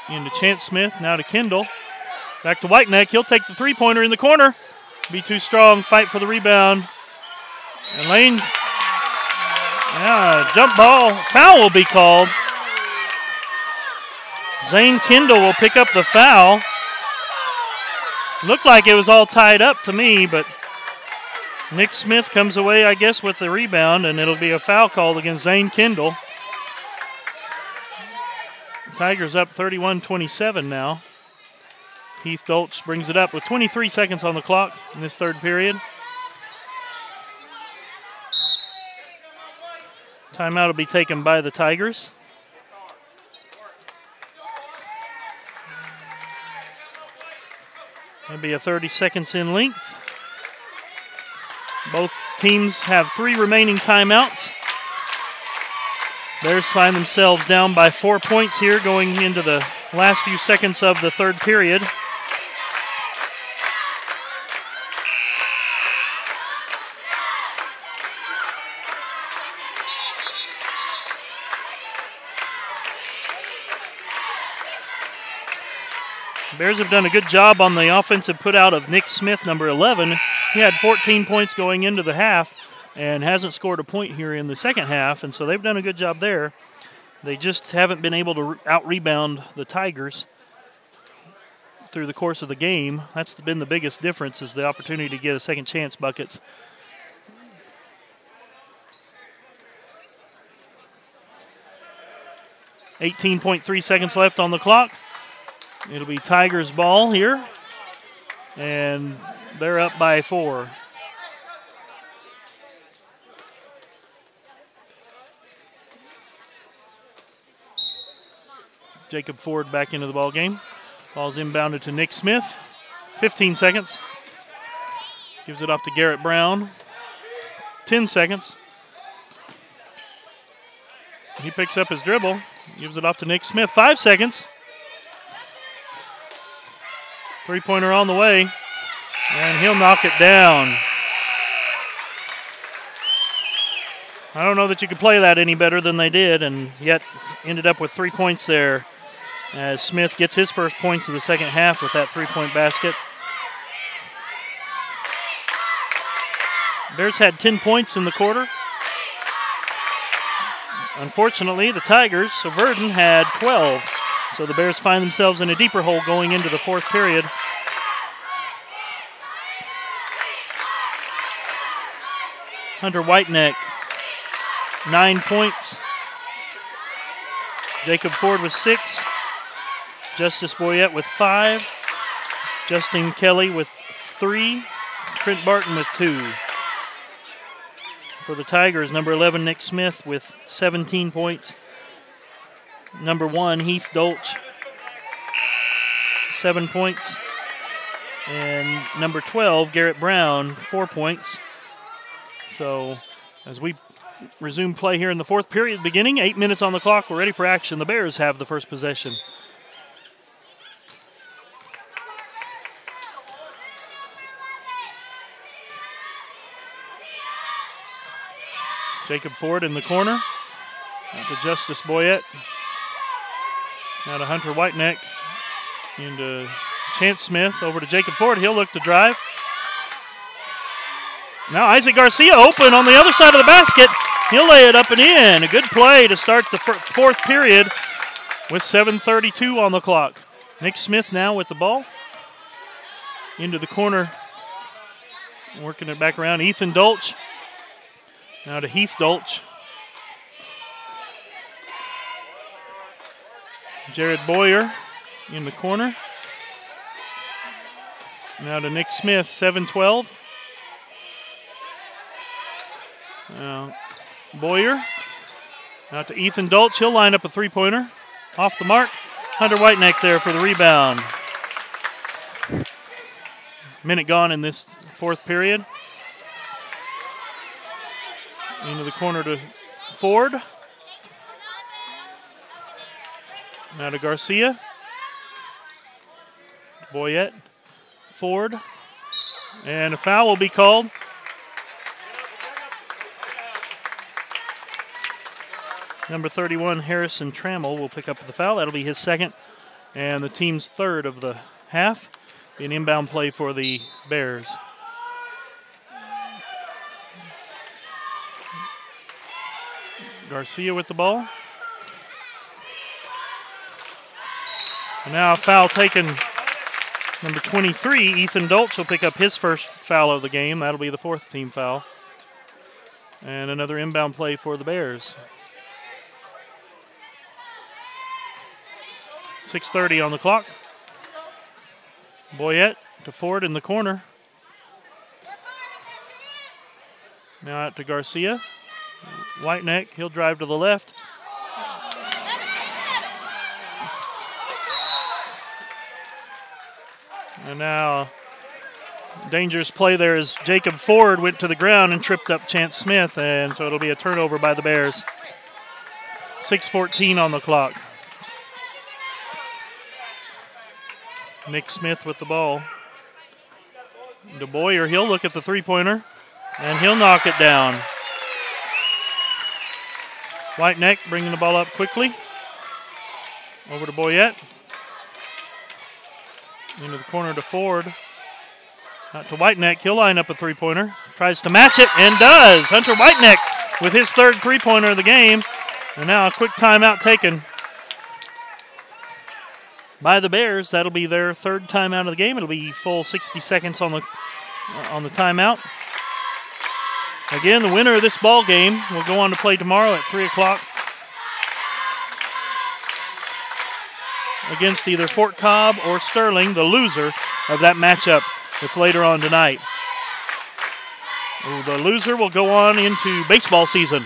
into Chance Smith. Now to Kendall. Back to Whiteneck. He'll take the three-pointer in the corner. Be too strong. Fight for the rebound. And Lane. Jump ball. Foul will be called. Zane Kendall will pick up the foul. Looked like it was all tied up to me, but Nick Smith comes away, I guess, with the rebound, and it'll be a foul called against Zane Kendall. Tigers up 31-27 now. Heath Dolch brings it up with 23 seconds on the clock in this third period. Timeout will be taken by the Tigers. That'll be a 30 seconds in length. Both teams have 3 remaining timeouts. Bears find themselves down by 4 points here going into the last few seconds of the third period. Bears have done a good job on the offensive put-out of Nick Smith, number 11. He had 14 points going into the half and hasn't scored a point here in the second half, and so they've done a good job there. They just haven't been able to out-rebound the Tigers through the course of the game. That's been the biggest difference, is the opportunity to get a second chance buckets. .3 seconds left on the clock. It'll be Tigers ball here, and they're up by 4. Jacob Ford back into the ball game. Ball's inbounded to Nick Smith. 15 seconds. Gives it off to Garrett Brown. 10 seconds. He picks up his dribble. Gives it off to Nick Smith. 5 seconds. Three-pointer on the way. And he'll knock it down. I don't know that you could play that any better than they did, and yet ended up with 3 points there as Smith gets his first points of the second half with that three-point basket. Bears had 10 points in the quarter. Unfortunately, the Tigers, so Verden, had 12. So the Bears find themselves in a deeper hole going into the fourth period. Hunter Whiteneck, 9 points. Jacob Ford with 6. Justice Boyette with 5. Justin Kelly with 3. Trent Barton with 2. For the Tigers, number 11, Nick Smith with 17 points. Number 1, Heath Dolch, 7 points. And number 12, Garrett Brown, 4 points. So as we resume play here in the fourth period beginning, 8 minutes on the clock, we're ready for action. The Bears have the first possession. Jacob Ford in the corner. Out to Justice Boyette. Now to Hunter Whiteneck. Into Chance Smith. Over to Jacob Ford. He'll look to drive. Now Isaac Garcia open on the other side of the basket. He'll lay it up and in. A good play to start the fourth period with 7:32 on the clock. Nick Smith now with the ball. Into the corner. Working it back around. Ethan Dolch. Now to Heath Dolch. Jared Boyer in the corner. Now to Nick Smith, 7-12. Now Boyer. Now to Ethan Dolch. He'll line up a three-pointer. Off the mark. Hunter Whiteneck there for the rebound. Minute gone in this fourth period. Into the corner to Ford. Now to Garcia. Boyette. Ford. And a foul will be called. Number 31, Harrison Trammell, will pick up the foul. That'll be his second and the team's third of the half. Be an inbound play for the Bears. Garcia with the ball. And now a foul taken. Number 23, Ethan Dolch, will pick up his first foul of the game. That'll be the fourth team foul. And another inbound play for the Bears. 6:30 on the clock. Boyette to Ford in the corner. Now out to Garcia. Whiteneck, he'll drive to the left. And now, dangerous play there as Jacob Ford went to the ground and tripped up Chance Smith, and so it'll be a turnover by the Bears. 6:14 on the clock. Nick Smith with the ball. De Boyer, he'll look at the three-pointer, and he'll knock it down. Whiteneck bringing the ball up quickly. Over to Boyette. Into the corner to Ford. Out to Whiteneck. He'll line up a three-pointer. Tries to match it and does. Hunter Whiteneck with his third three-pointer of the game. And now a quick timeout taken by the Bears. That'll be their third timeout of the game. It'll be full 60 seconds on the timeout. Again, the winner of this ball game will go on to play tomorrow at 3 o'clock against either Fort Cobb or Sterling, the loser of that matchup that's later on tonight. The loser will go on into baseball season.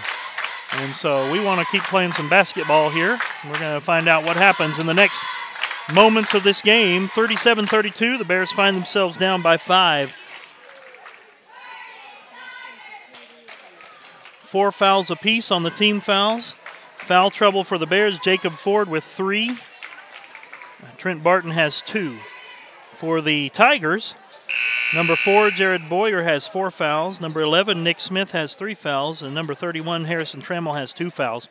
And so we want to keep playing some basketball here. We're going to find out what happens in the next moments of this game. 37-32, the Bears find themselves down by 5. 4 fouls apiece on the team fouls. Foul trouble for the Bears, Jacob Ford with 3. Trent Barton has 2. For the Tigers, number 4, Jared Boyer has 4 fouls. Number 11, Nick Smith has 3 fouls. And number 31, Harrison Trammell has 2 fouls.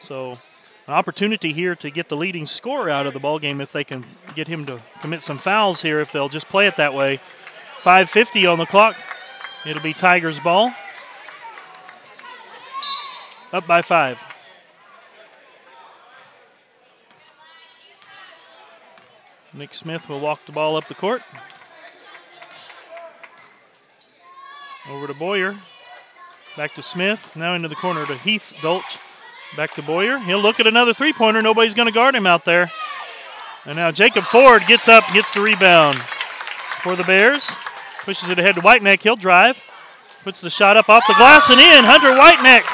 So an opportunity here to get the leading scorer out of the ballgame if they can get him to commit some fouls here, if they'll just play it that way. 5:50 on the clock. It'll be Tigers ball. Up by 5. Nick Smith will walk the ball up the court. Over to Boyer. Back to Smith. Now into the corner to Heath Dolch. Back to Boyer. He'll look at another three-pointer. Nobody's going to guard him out there. And now Jacob Ford gets up, gets the rebound for the Bears. Pushes it ahead to Whiteneck. He'll drive. Puts the shot up off the glass and in. Hunter Whiteneck.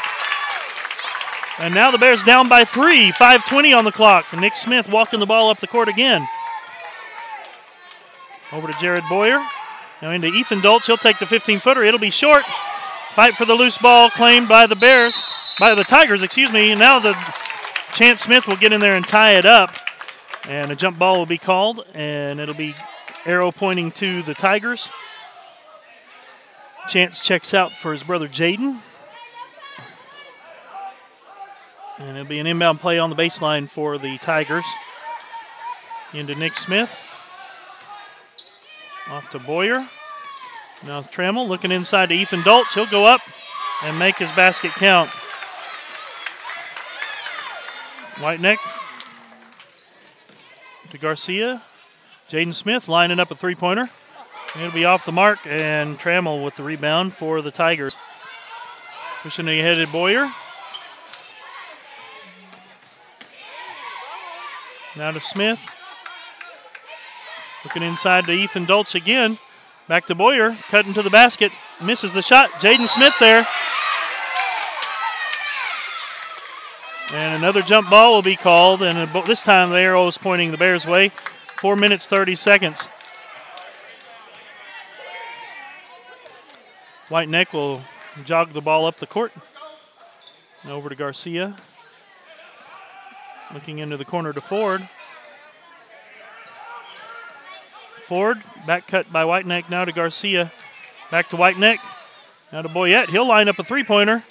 And now the Bears down by 3. 5:20 on the clock. And Nick Smith walking the ball up the court again. Over to Jared Boyer. Now into Ethan Dolch. He'll take the 15-footer. It'll be short. Fight for the loose ball claimed by the Bears. By the Tigers, excuse me. And now the Chance Smith will get in there and tie it up. And a jump ball will be called. And it'll be arrow pointing to the Tigers. Chance checks out for his brother Jaden. And it'll be an inbound play on the baseline for the Tigers. Into Nick Smith. Off to Boyer. Now Trammell looking inside to Ethan Dolch. He'll go up and make his basket count. Whiteneck to Garcia. Jaden Smith lining up a three-pointer. It'll be off the mark, and Trammell with the rebound for the Tigers. Pushing ahead to Boyer. Now to Smith. Looking inside to Ethan Dolch again. Back to Boyer, cutting to the basket. Misses the shot. Jaden Smith there. And another jump ball will be called, and this time the arrow is pointing the Bears' way. 4 minutes, 30 seconds. Whiteneck will jog the ball up the court. And over to Garcia. Looking into the corner to Ford. Ford, back cut by Whiteneck, now to Garcia. Back to Whiteneck. Now to Boyette. He'll line up a three-pointer.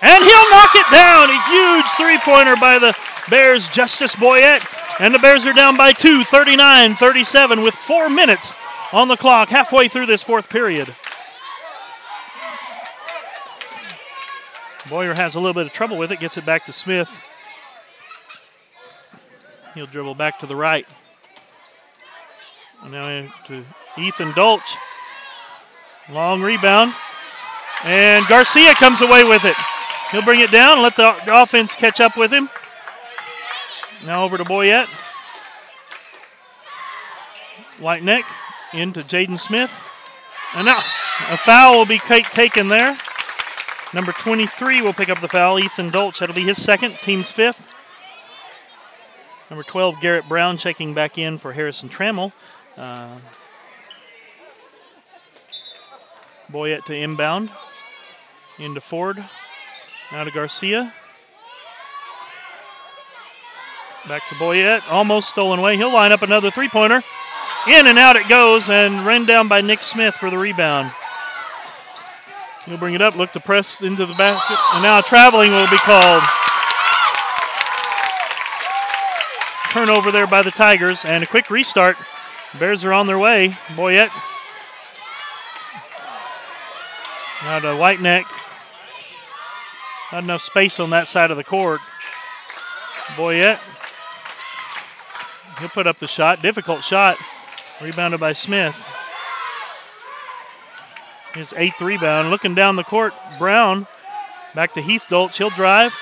And he'll knock it down. A huge three-pointer by the Bears, Justice Boyette. And the Bears are down by 2, 39-37 with 4 minutes on the clock, halfway through this fourth period. Boyer has a little bit of trouble with it, gets it back to Smith. He'll dribble back to the right. And now to Ethan Dolch. Long rebound. And Garcia comes away with it. He'll bring it down and let the offense catch up with him. Now over to Boyette. Whiteneck into Jaden Smith. And now a foul will be taken there. Number 23 will pick up the foul, Ethan Dolch. That'll be his second, team's fifth. Number 12, Garrett Brown checking back in for Harrison Trammell. Boyette to inbound. Into Ford. Now to Garcia. Back to Boyette. Almost stolen away. He'll line up another three-pointer. In and out it goes, and run down by Nick Smith for the rebound. He'll bring it up, look to press into the basket. And now traveling will be called. Turnover there by the Tigers, and a quick restart. Bears are on their way. Boyette. Now to Whiteneck. Not enough space on that side of the court. Boyette. He'll put up the shot. Difficult shot. Rebounded by Smith. His 8th rebound. Looking down the court, Brown. Back to Heath Dolch. He'll drive.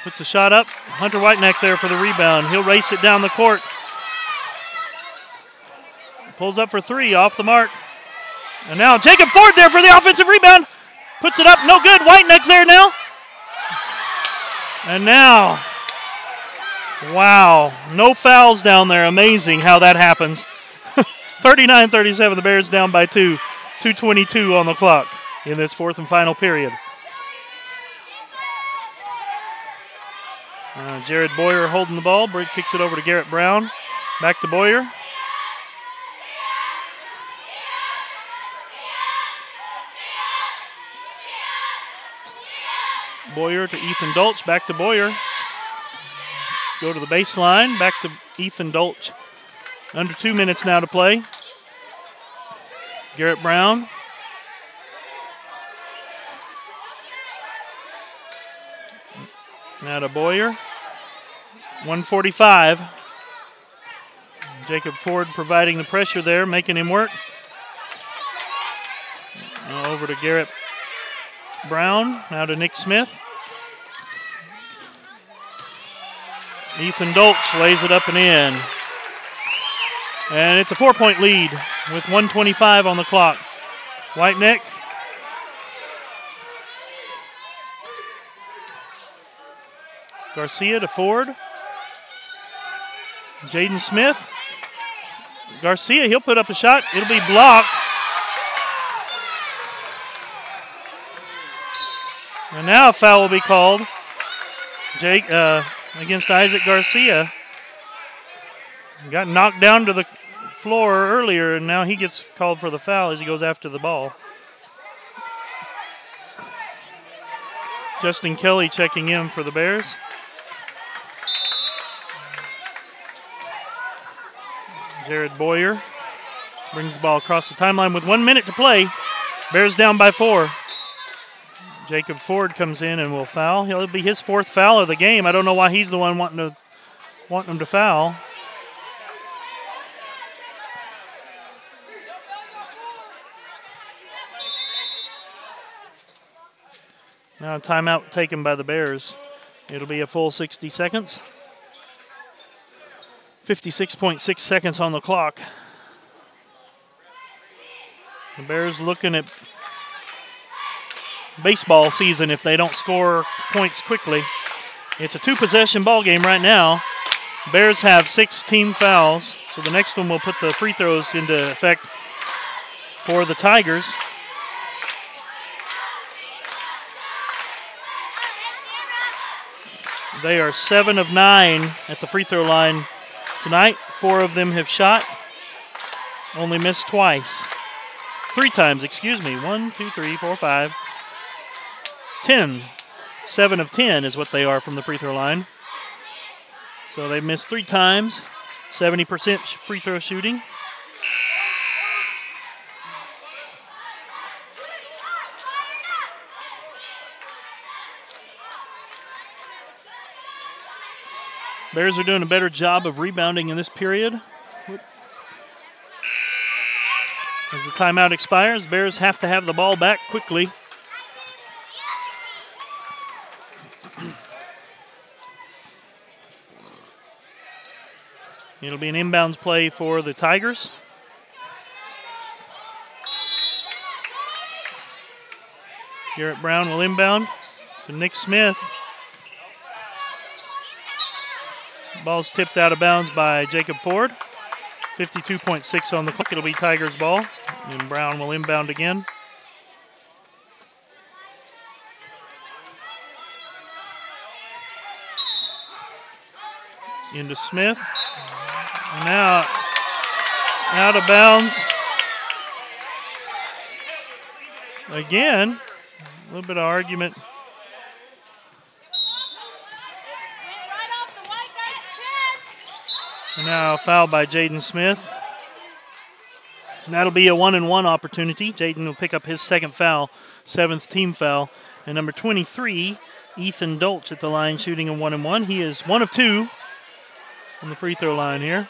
Puts the shot up. Hunter Whiteneck there for the rebound. He'll race it down the court. Pulls up for three, off the mark. And now Jacob Ford there for the offensive rebound. Puts it up, no good. Whiteneck there now. And now, wow, no fouls down there. Amazing how that happens. 39-37, the Bears down by 2. 2:22 on the clock in this fourth and final period. Jared Boyer holding the ball. Brigg kicks it over to Garrett Brown. Back to Boyer. Boyer to Ethan Dolch. Back to Boyer. Go to the baseline. Back to Ethan Dolch. Under 2 minutes now to play. Garrett Brown. Now to Boyer. 1:45. Jacob Ford providing the pressure there, making him work. Now over to Garrett Brown, now to Nick Smith. Ethan Dolch lays it up and in. And it's a 4-point lead with 1:25 on the clock. Whiteneck. Garcia to Ford. Jaden Smith. Garcia, he'll put up a shot. It'll be blocked. And now a foul will be called against Isaac Garcia. He got knocked down to the floor earlier, and now he gets called for the foul as he goes after the ball. Justin Kelly checking in for the Bears. Jared Boyer brings the ball across the timeline with 1 minute to play. Bears down by 4. Jacob Ford comes in and will foul. It'll be his 4th foul of the game. I don't know why he's the one wanting him to foul. Now a timeout taken by the Bears. It'll be a full 60 seconds. 56.6 seconds on the clock. The Bears looking at baseball season if they don't score points quickly. It's a 2-possession ball game right now. Bears have 6 team fouls, so the next one will put the free throws into effect for the Tigers. They are 7 of 9 at the free throw line tonight. 4 of them have shot. Only missed twice. 3 times, excuse me. 1, 2, 3, 4, 5. 10. 7 of 10 is what they are from the free throw line. So they missed 3 times. 70% free throw shooting. Bears are doing a better job of rebounding in this period. As the timeout expires, Bears have to have the ball back quickly. It'll be an inbounds play for the Tigers. Garrett Brown will inbound to Nick Smith. Ball's tipped out of bounds by Jacob Ford. 52.6 on the clock. It'll be Tigers ball. And Brown will inbound again. Into Smith. And now out of bounds. Again, a little bit of argument. And now fouled by Jaden Smith. And that'll be a 1-and-1 opportunity. Jaden will pick up his 2nd foul, 7th team foul. And number 23, Ethan Dolch at the line shooting a 1-and-1. He is 1 of 2 on the free throw line here.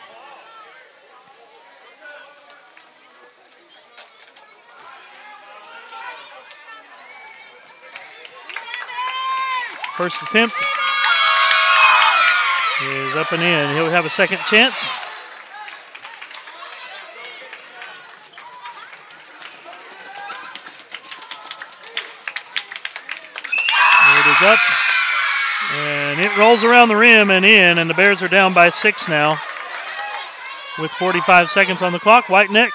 First attempt is up and in. He'll have a second chance. It is up. And it rolls around the rim and in, and the Bears are down by 6 now with 45 seconds on the clock. Whiteneck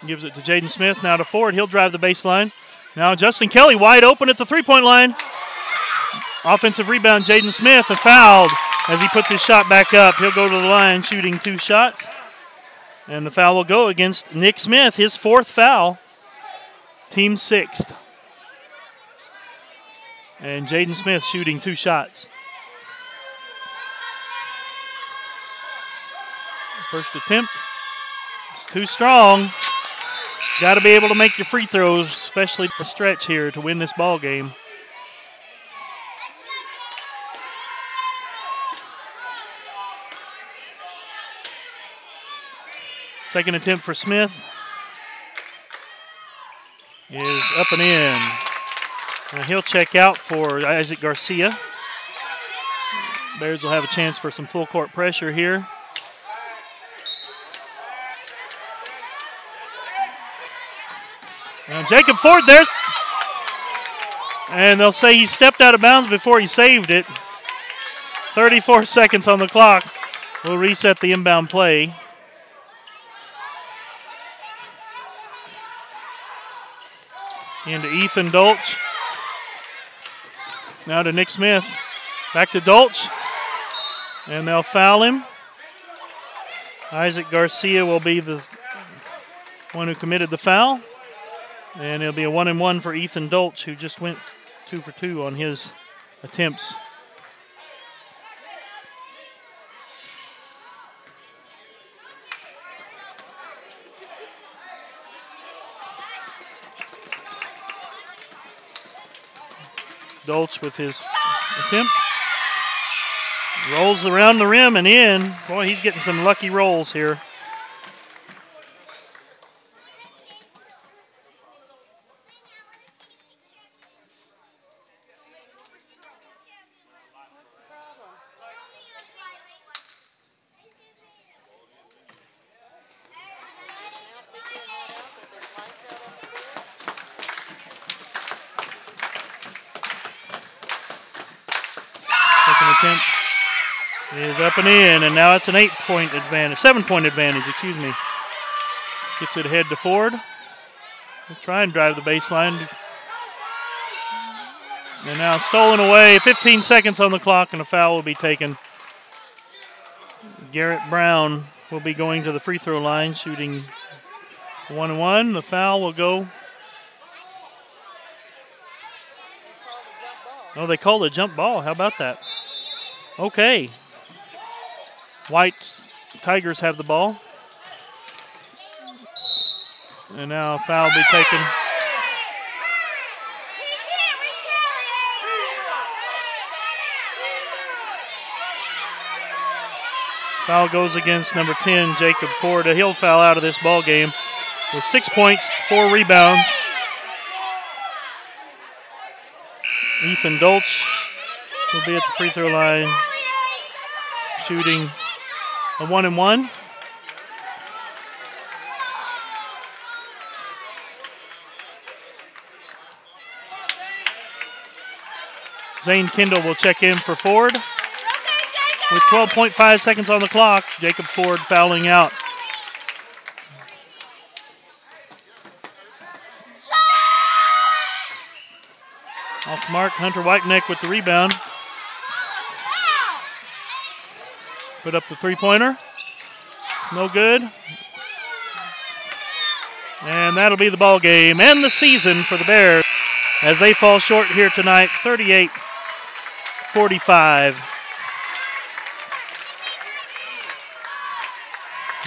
gives it to Jaden Smith, now to Ford. He'll drive the baseline. Now Justin Kelly wide open at the three-point line. Offensive rebound, Jaden Smith, and fouled as he puts his shot back up. He'll go to the line shooting 2 shots. And the foul will go against Nick Smith, his 4th foul, team 6th. And Jaden Smith shooting 2 shots. First attempt. It's too strong. Got to be able to make your free throws, especially for stretch here to win this ball game. Second attempt for Smith. is up and in. And he'll check out for Isaac Garcia. Bears will have a chance for some full court pressure here. Now Jacob Ford there's. And they'll say he stepped out of bounds before he saved it. 34 seconds on the clock. We'll reset the inbound play. Into Ethan Dolch. Now to Nick Smith. Back to Dolch. And they'll foul him. Isaac Garcia will be the one who committed the foul. And it'll be a 1-and-1 for Ethan Dolch, who just went 2 for 2 on his attempts. Dolch with his attempt. Rolls around the rim and in. Boy, he's getting some lucky rolls here. Attempt is up and in, and now it's an 8-point advantage, 7-point advantage, excuse me. Gets it ahead to Ford. We'll try and drive the baseline. And now stolen away, 15 seconds on the clock, and a foul will be taken. Garrett Brown will be going to the free throw line, shooting 1-1. The foul will go. Oh, they called a jump ball. How about that? Okay. White Tigers have the ball. And now a foul will be taken. Foul goes against number 10, Jacob Ford. He'll foul out of this ball game with 6 points, 4 rebounds. Ethan Dolch will be at the free throw line, shooting a 1-and-1. Zane Kendall will check in for Ford. With 12.5 seconds on the clock, Jacob Ford fouling out. Off mark, Hunter Whiteneck with the rebound. Put up the three-pointer. No good. And that'll be the ball game and the season for the Bears as they fall short here tonight, 38-45.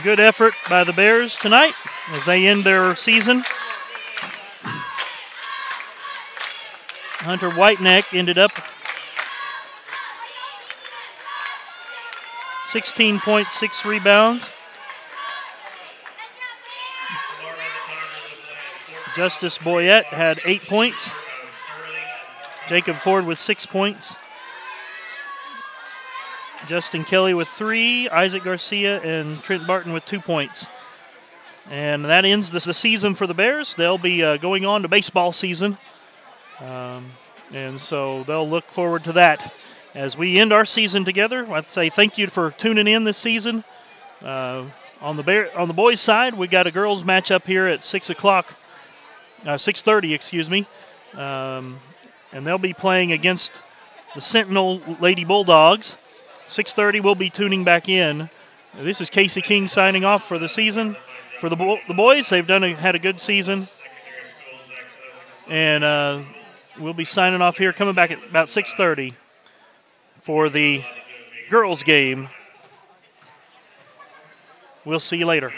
Good effort by the Bears tonight as they end their season. Hunter Whiteneck ended up 16.6 rebounds. Justice Boyette had 8 points. Jacob Ford with 6 points. Justin Kelly with 3, Isaac Garcia and Trent Barton with 2 points. And that ends the season for the Bears. They'll be going on to baseball season. And so they'll look forward to that. As we end our season together, I'd say thank you for tuning in this season. On the boys' side, we got a girls' matchup here at 6:30, excuse me. And they'll be playing against the Sentinel Lady Bulldogs. 6:30, we'll be tuning back in. This is Casey King signing off for the season. For the boys, they've had a good season. And we'll be signing off here, coming back at about 6:30 for the girls' game. We'll see you later.